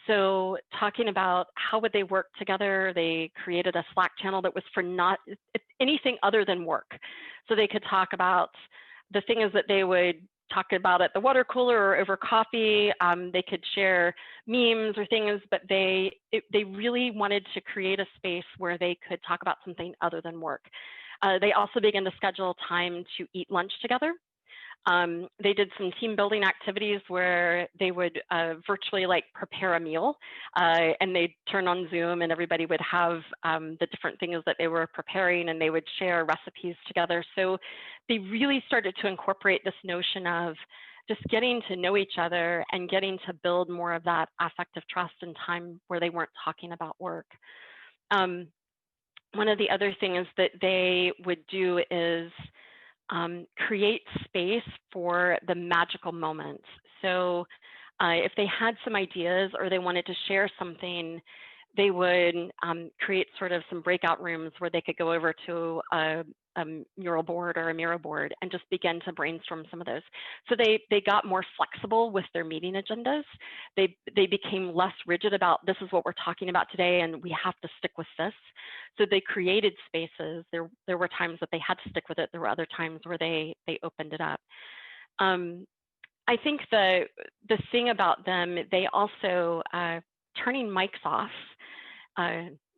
So talking about how would they work together, they created a Slack channel that was for not anything other than work. So they could talk about the things that they would talk about at the water cooler or over coffee. They could share memes or things, but they really wanted to create a space where they could talk about something other than work. They also began to schedule time to eat lunch together. They did some team building activities where they would virtually like prepare a meal, and they'd turn on Zoom and everybody would have the different things that they were preparing, and they would share recipes together. So they really started to incorporate this notion of just getting to know each other and getting to build more of that affective trust and time where they weren't talking about work. One of the other things that they would do is create space for the magical moments. So if they had some ideas or they wanted to share something, they would create sort of some breakout rooms where they could go over to a mural board or a Miro board and just begin to brainstorm some of those. So they got more flexible with their meeting agendas. They became less rigid about, this is what we're talking about today and we have to stick with this. So they created spaces. There were times that they had to stick with it. There were other times where they opened it up. I think the thing about them, they also, turning mics off,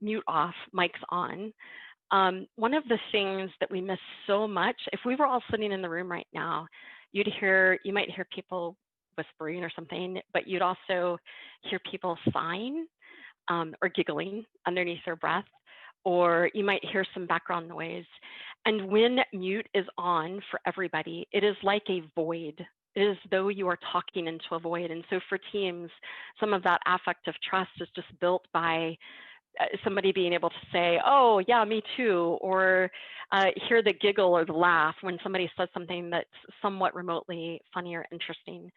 mute off, mics on. One of the things that we miss so much, if we were all sitting in the room right now, you might hear people whispering or something, but you'd also hear people sighing or giggling underneath their breath, or you might hear some background noise. And when mute is on for everybody, it is like a void. It is as though you are talking into a void. And so for teams, some of that affective trust is just built by somebody being able to say, oh, yeah, me too, or hear the giggle or the laugh when somebody says something that's somewhat remotely funny or interesting.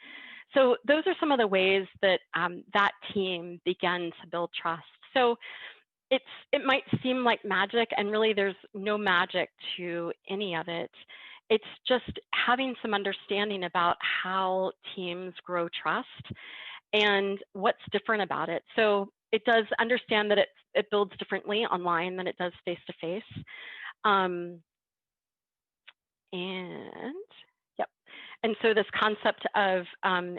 So those are some of the ways that that team began to build trust. So it might seem like magic, and really there's no magic to any of it. It's just having some understanding about how teams grow trust and what's different about it. So it does understand that it builds differently online than it does face-to-face. And so this concept of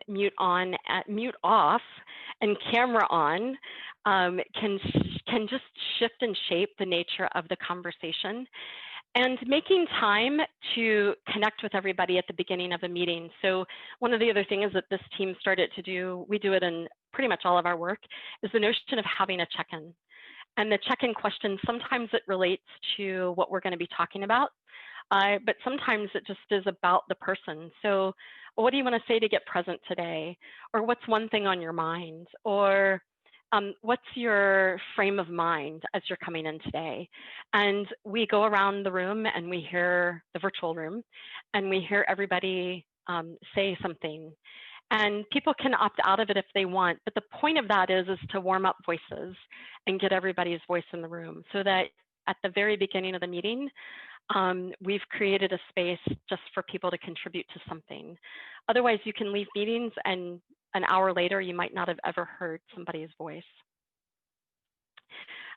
mute on, mute off, and camera on can just shift and shape the nature of the conversation. And making time to connect with everybody at the beginning of a meeting. So one of the other things that this team started to do, we do it in pretty much all of our work, is the notion of having a check-in. And the check-in question, sometimes it relates to what we're going to be talking about, but sometimes it just is about the person. So what do you want to say to get present today? Or what's one thing on your mind? Or what's your frame of mind as you're coming in today? And we go around the room and we hear the virtual room and we hear everybody say something. And people can opt out of it if they want, but the point of that is to warm up voices and get everybody's voice in the room so that at the very beginning of the meeting, we've created a space just for people to contribute to something. Otherwise, you can leave meetings and an hour later, you might not have ever heard somebody's voice.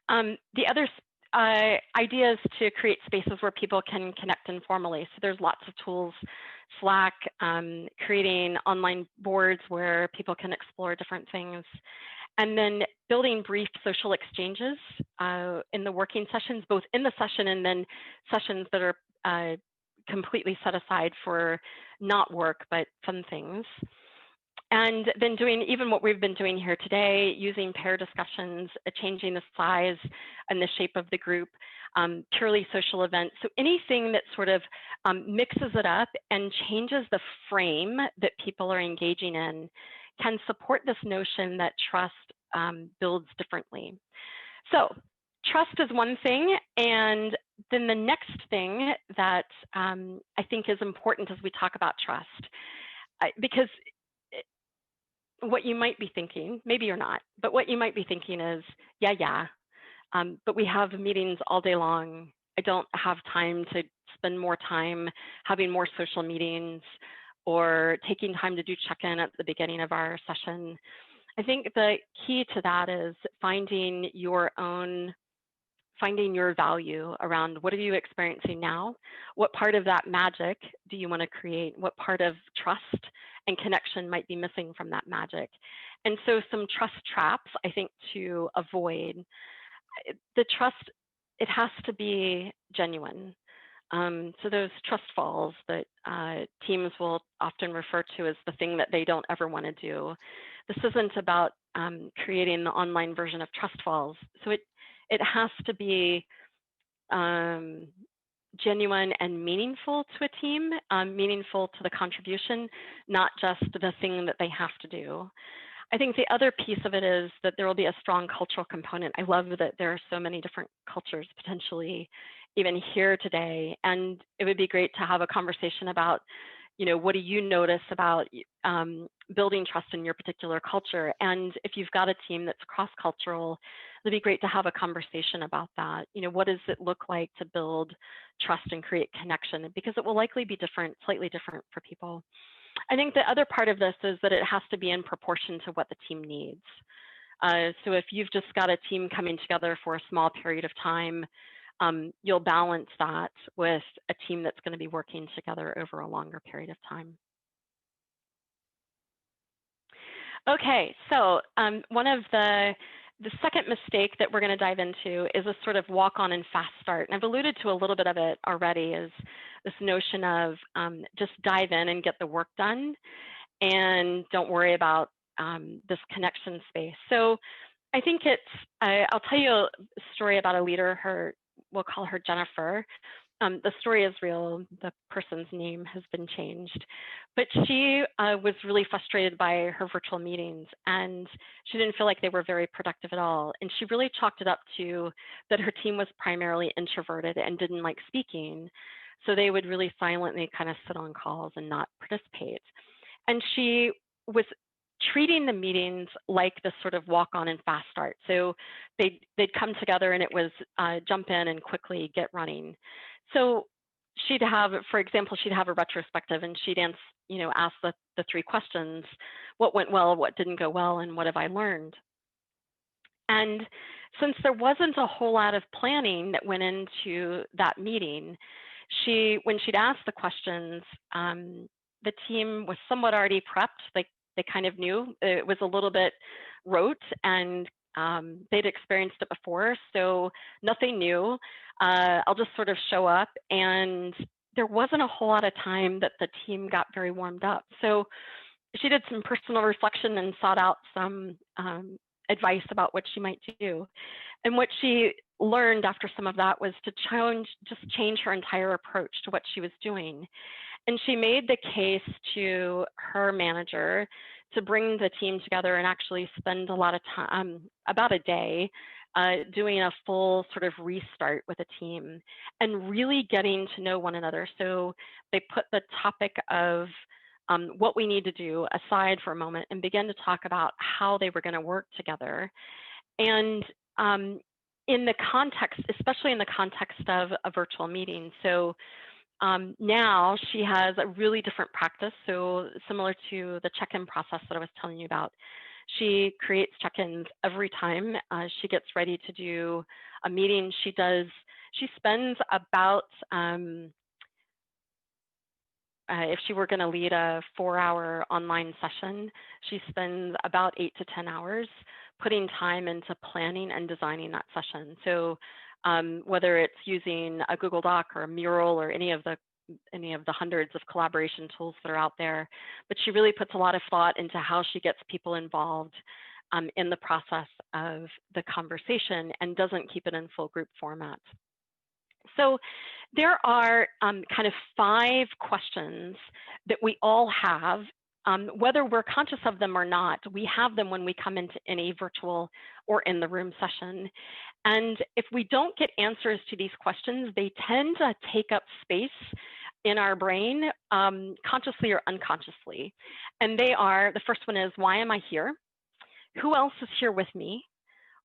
The other idea is to create spaces where people can connect informally. So there's lots of tools, Slack, creating online boards where people can explore different things. And then building brief social exchanges in the working sessions, both in the session and then sessions that are completely set aside for not work, but fun things. And then doing even what we've been doing here today, using pair discussions, changing the size and the shape of the group, purely social events. So anything that sort of mixes it up and changes the frame that people are engaging in can support this notion that trust builds differently. So trust is one thing, and then the next thing that I think is important as we talk about trust, because what you might be thinking, maybe you're not, but what you might be thinking is, but we have meetings all day long. I don't have time to spend more time having more social meetings or taking time to do check-in at the beginning of our session. I think the key to that is finding your value around what are you experiencing now? What part of that magic do you want to create? What part of trust and connection might be missing from that magic? And so some trust traps, I think, to avoid. The trust, it has to be genuine. So those trust falls that teams will often refer to as the thing that they don't ever want to do. This isn't about creating the online version of trust falls. So it has to be genuine and meaningful to a team, meaningful to the contribution, not just the thing that they have to do. I think the other piece of it is that there will be a strong cultural component. I love that there are so many different cultures potentially even here today, and it would be great to have a conversation about, what do you notice about building trust in your particular culture? And if you've got a team that's cross-cultural, it'd be great to have a conversation about that. What does it look like to build trust and create connection? Because it will likely be different, slightly different for people. I think the other part of this is that it has to be in proportion to what the team needs. So if you've just got a team coming together for a small period of time, you'll balance that with a team that's going to be working together over a longer period of time. Okay, so one of the second mistake that we're going to dive into is a sort of walk on and fast start. And I've alluded to a little bit of it already, is this notion of just dive in and get the work done and don't worry about this connection space. So I think I'll tell you a story about a leader, we'll call her Jennifer. The story is real, the person's name has been changed, but she was really frustrated by her virtual meetings and she didn't feel like they were very productive at all. And she really chalked it up to that her team was primarily introverted and didn't like speaking. So they would really silently kind of sit on calls and not participate. And she was treating the meetings like this sort of walk on and fast start. So they'd come together and it was jump in and quickly get running. So she'd have, for example, she'd have a retrospective and she'd ask the three questions: what went well, what didn't go well, and what have I learned? And since there wasn't a whole lot of planning that went into that meeting, when she'd asked the questions, the team was somewhat already prepped. They kind of knew. It was a little bit rote and they'd experienced it before, so nothing new. I'll just sort of show up, and there wasn't a whole lot of time that the team got very warmed up. So she did some personal reflection and sought out some advice about what she might do. And what she learned after some of that was to change her entire approach to what she was doing. And she made the case to her manager to bring the team together and actually spend a lot of time, about a day, doing a full sort of restart with a team and really getting to know one another. So they put the topic of what we need to do aside for a moment and began to talk about how they were going to work together. And in the context, especially in the context of a virtual meeting. So now she has a really different practice. So similar to the check-in process that I was telling you about, she creates check-ins every time she gets ready to do a meeting. She spends about if she were going to lead a 4-hour online session, she spends about 8 to 10 hours putting time into planning and designing that session. So whether it's using a Google Doc or a Mural or any of the hundreds of collaboration tools that are out there, but she really puts a lot of thought into how she gets people involved in the process of the conversation and doesn't keep it in full group format. So there are kind of 5 questions that we all have, whether we're conscious of them or not. We have them when we come into any virtual or in the room session. And if we don't get answers to these questions, they tend to take up space in our brain, consciously or unconsciously. And they are, the first one is, why am I here? Who else is here with me?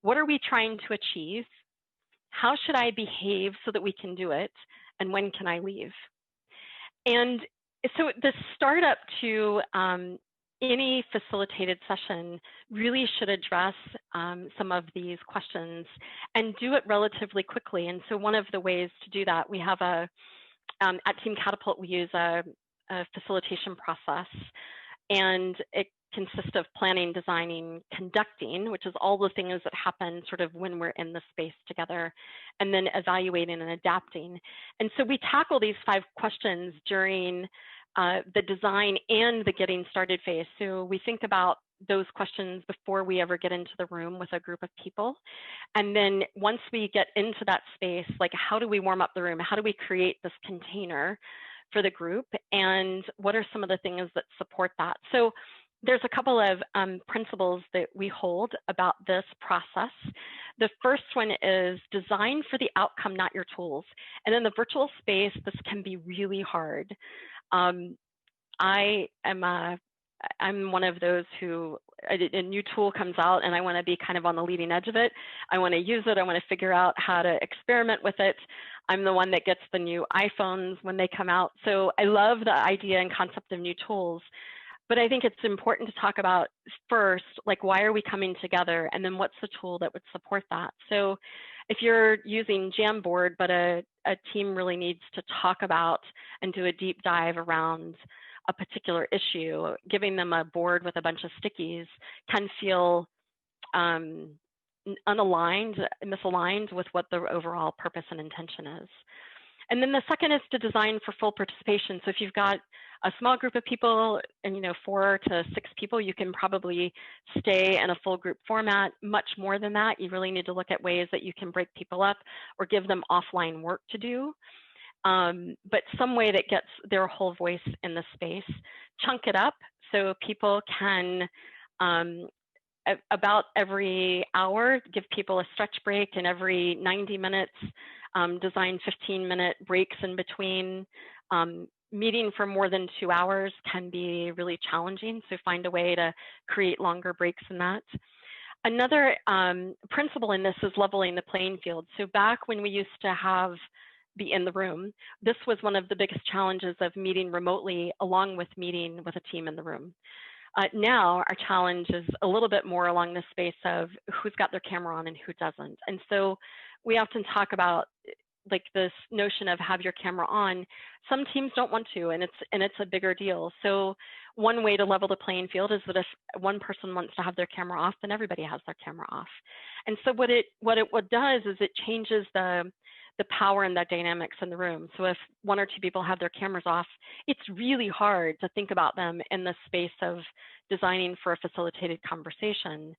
What are we trying to achieve? How should I behave so that we can do it? And when can I leave? And so the startup to any facilitated session really should address some of these questions and do it relatively quickly. And so one of the ways to do that, we have at Team Catapult, we use a facilitation process, and it consists of planning, designing, conducting, which is all the things that happen sort of when we're in the space together, and then evaluating and adapting. And so we tackle these 5 questions during the design and the getting started phase. So we think about those questions before we ever get into the room with a group of people. And then once we get into that space, like, how do we warm up the room? How do we create this container for the group? And what are some of the things that support that? So there's a couple of principles that we hold about this process. The first one is design for the outcome, not your tools. And in the virtual space, this can be really hard. I'm one of those who, a new tool comes out and I want to be kind of on the leading edge of it. I want to use it. I want to figure out how to experiment with it. I'm the one that gets the new iPhones when they come out. So I love the idea and concept of new tools. But I think it's important to talk about first, like, why are we coming together? And then what's the tool that would support that? So if you're using Jamboard, but a team really needs to talk about and do a deep dive around a particular issue, giving them a board with a bunch of stickies can feel unaligned, misaligned with what the overall purpose and intention is. And then the second is to design for full participation. So if you've got a small group of people and 4 to 6 people, you can probably stay in a full group format. Much more than that, you really need to look at ways that you can break people up or give them offline work to do. But some way that gets their whole voice in the space. Chunk it up so people can, about every hour, give people a stretch break, and every 90 minutes, design 15-minute breaks in between. Meeting for more than 2 hours can be really challenging, so find a way to create longer breaks in that. Another principle in this is leveling the playing field. So back when we used to be in the room, this was one of the biggest challenges of meeting remotely along with meeting with a team in the room. Now our challenge is a little bit more along the space of who's got their camera on and who doesn't. And so we often talk about like this notion of have your camera on. Some teams don't want to, and it's a bigger deal. So one way to level the playing field is that if one person wants to have their camera off, then everybody has their camera off. And so what it does is it changes the power and the dynamics in the room. So if 1 or 2 people have their cameras off, it's really hard to think about them in the space of designing for a facilitated conversation.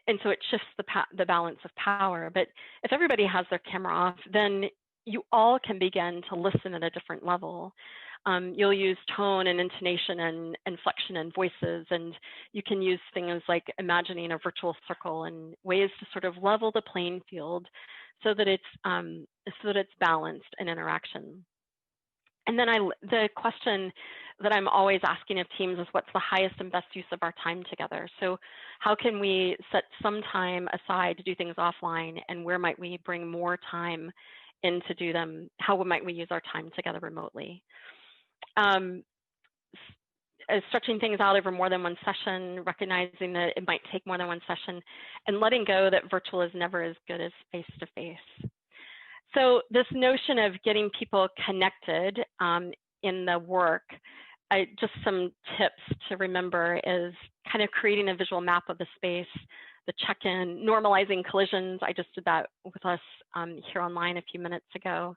And so it shifts the balance of power. But if everybody has their camera off, then you all can begin to listen at a different level. You'll use tone and intonation and inflection and voices, and you can use things like imagining a virtual circle and ways to sort of level the playing field so that it's balanced in interaction. And then the question that I'm always asking of teams is, what's the highest and best use of our time together? So how can we set some time aside to do things offline, and where might we bring more time in to do them? How might we use our time together remotely? Stretching things out over more than one session, recognizing that it might take more than one session, and letting go that virtual is never as good as face-to-face. So this notion of getting people connected in the work, just some tips to remember is kind of creating a visual map of the space, the check-in, normalizing collisions. I just did that with us here online a few minutes ago.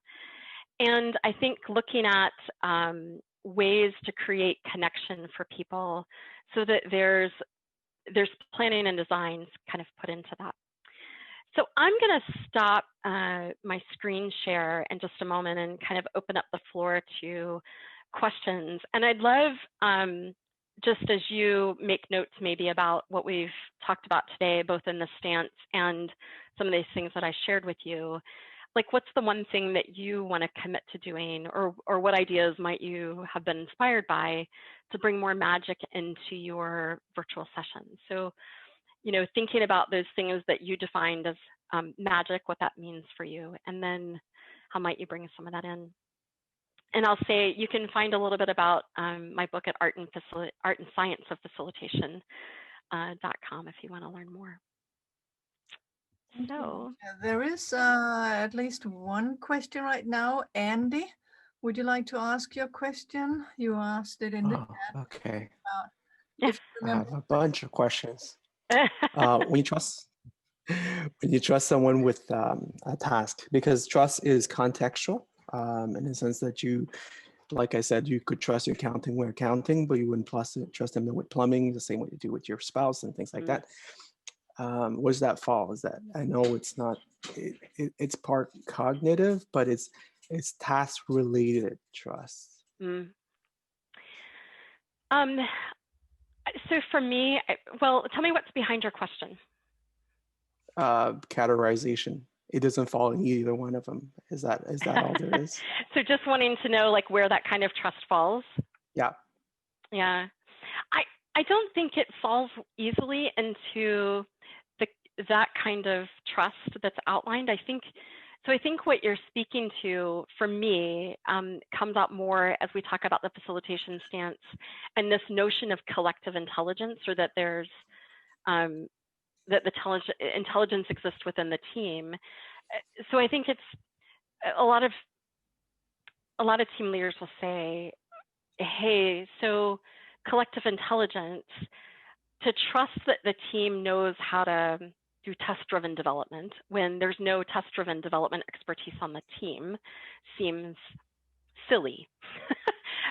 And I think looking at ways to create connection for people so that there's planning and designs kind of put into that. So I'm going to stop my screen share in just a moment and kind of open up the floor to questions. And I'd love, just as you make notes maybe about what we've talked about today, both in the stance and some of these things that I shared with you, like what's the one thing that you want to commit to doing, or what ideas might you have been inspired by to bring more magic into your virtual sessions? So, you know, thinking about those things that you defined as magic, what that means for you, and then how might you bring some of that in? And I'll say you can find a little bit about my book at Art and Science of Facilitation.com if you want to learn more. So there is at least one question right now. Andy, would you like to ask your question? You asked it in the chat. Okay. If I have a bunch of questions. When you trust someone with a task, because trust is contextual in the sense that you, like I said, you could trust your accounting with accounting, but you wouldn't trust them with plumbing, the same way you do with your spouse and things like that. Where does that fall? Is that, I know it's not, it's part cognitive, but it's task related trust. So for me, well, tell me what's behind your question. Categorization. It doesn't fall in either one of them. Is that all there is? So just wanting to know like where that kind of trust falls. Yeah. Yeah. I don't think it falls easily into that kind of trust that's outlined. I think what you're speaking to, for me, comes out more as we talk about the facilitation stance and this notion of collective intelligence, or that there's that the intelligence exists within the team. So I think it's a lot of team leaders will say, hey, so collective intelligence, to trust that the team knows how to do test-driven development when there's no test-driven development expertise on the team seems silly.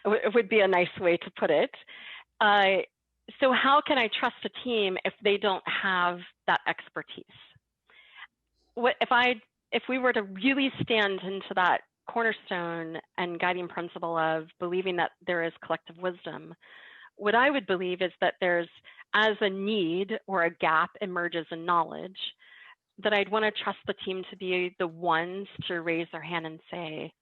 It would be a nice way to put it. So how can I trust a team if they don't have that expertise? If we were to really stand into that cornerstone and guiding principle of believing that there is collective wisdom, what I would believe is that there's, as a need or a gap emerges in knowledge, that I'd want to trust the team to be the ones to raise their hand and say,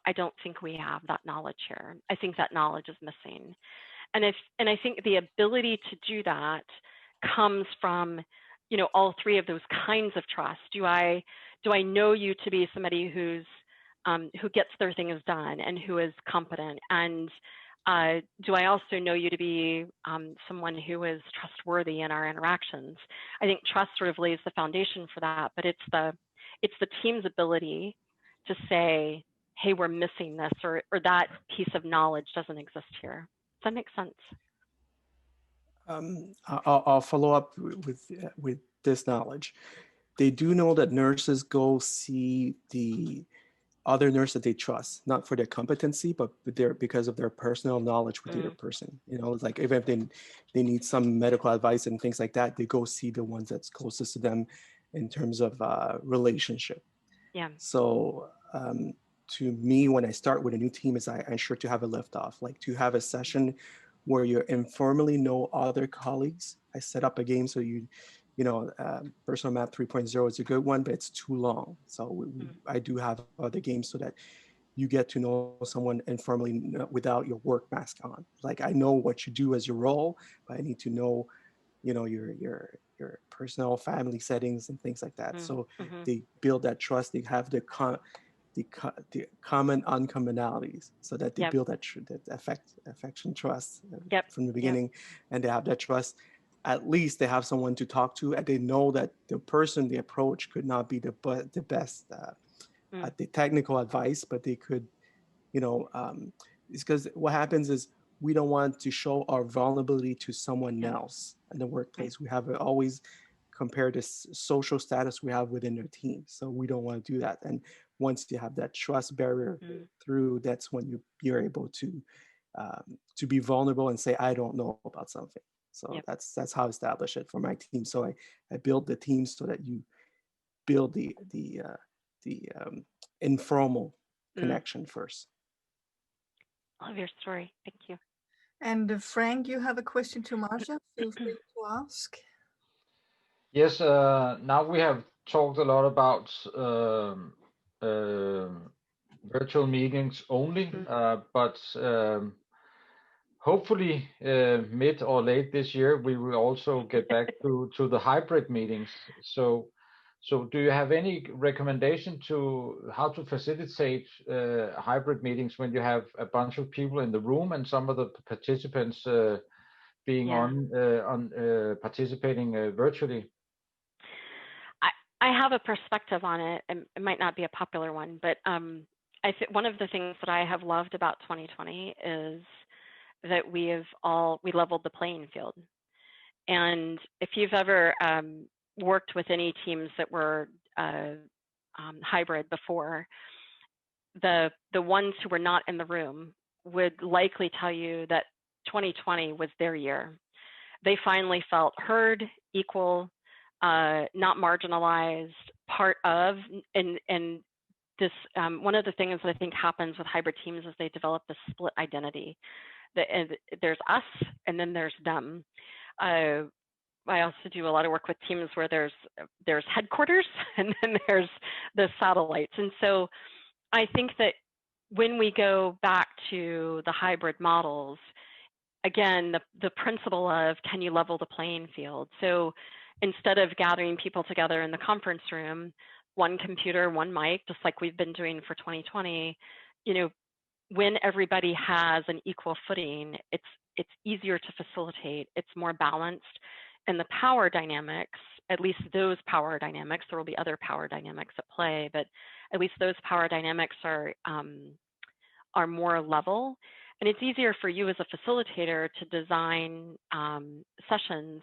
I don't think we have that knowledge here. I think that knowledge is missing. And I think the ability to do that comes from, you know, all three of those kinds of trust. Do I know you to be somebody who gets their things done and who is competent? And do I also know you to be someone who is trustworthy in our interactions? I think trust sort of lays the foundation for that, but it's the team's ability to say, hey, we're missing this, or that piece of knowledge doesn't exist here. Does that make sense? I'll follow up with this knowledge. They do know that nurses go see the other nurse that they trust, not for their competency, but because of their personal knowledge with the other person. You know, it's like if they need some medical advice and things like that, they go see the ones that's closest to them in terms of relationship. Yeah. So to me, when I start with a new team, is I ensure to have a liftoff, like to have a session where you informally know other colleagues. I set up a game so you know, Personal Map 3.0 is a good one, but it's too long. So I do have other games so that you get to know someone informally without your work mask on. Like I know what you do as your role, but I need to know, you know, your personal family settings and things like that. So they build that trust. They have the common uncommonalities, so that they build that affection, trust from the beginning, and they have that trust. At least they have someone to talk to, and they know that the person they approach could not be the best at the technical advice, but they could, you know, It's because what happens is we don't want to show our vulnerability to someone else in the workplace. We have always compared this social status we have within their team. So we don't want to do that. And once you have that trust barrier through, that's when you're able to be vulnerable and say, I don't know about something. So that's how I established it for my team. So I built the team so that you build the informal connection first. Love your story. Thank you. And Frank, you have a question to Marsha. Feel free to ask. Yes, now we have talked a lot about virtual meetings only, but hopefully mid or late this year, we will also get back to the hybrid meetings. So do you have any recommendation to how to facilitate hybrid meetings when you have a bunch of people in the room and some of the participants being participating virtually? I have a perspective on it, and it might not be a popular one, but I think one of the things that I have loved about 2020 is that we leveled the playing field. And if you've ever worked with any teams that were hybrid before, the ones who were not in the room would likely tell you that 2020 was their year. They finally felt heard, equal, not marginalized, part of, and this one of the things that I think happens with hybrid teams is they develop this split identity. There's us, and then there's them. I also do a lot of work with teams where there's headquarters, and then there's the satellites. And so I think that when we go back to the hybrid models, again, the principle of can you level the playing field? So instead of gathering people together in the conference room, one computer, one mic, just like we've been doing for 2020, when everybody has an equal footing, it's easier to facilitate, it's more balanced, and the power dynamics, at least those power dynamics, there will be other power dynamics at play, but at least those power dynamics are more level. And it's easier for you as a facilitator to design sessions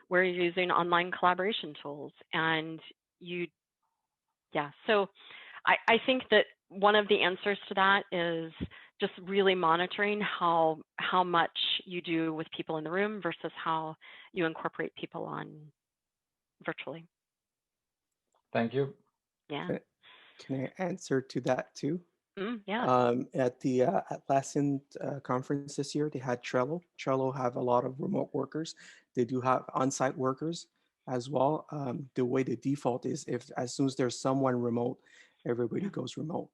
where you're using online collaboration tools. And so I think that one of the answers to that is just really monitoring how much you do with people in the room versus how you incorporate people on virtually. Thank you. Yeah. Can I answer to that too? Yeah. At the Atlassian conference this year, they had Trello. Trello have a lot of remote workers. They do have on-site workers as well. The way the default is, if as soon as there's someone remote, everybody goes remote.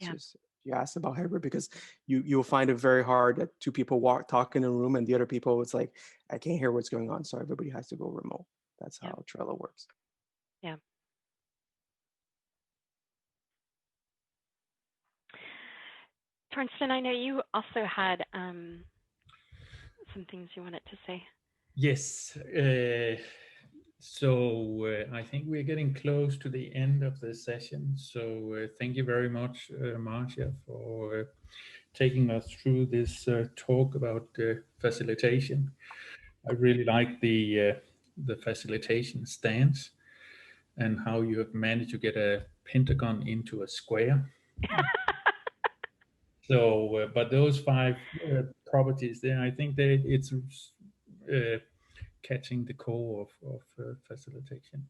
Just, you asked about hybrid because you'll find it very hard that two people talk in a room and the other people, it's like, I can't hear what's going on, so everybody has to go remote. That's how Trello works. Yeah. Torsten, I know you also had some things you wanted to say. Yes. So I think we're getting close to the end of the session. So thank you very much, Marsha, for taking us through this talk about facilitation. I really like the facilitation stance and how you have managed to get a pentagon into a square. So, but those 5 properties there, I think that it's catching the core of facilitation.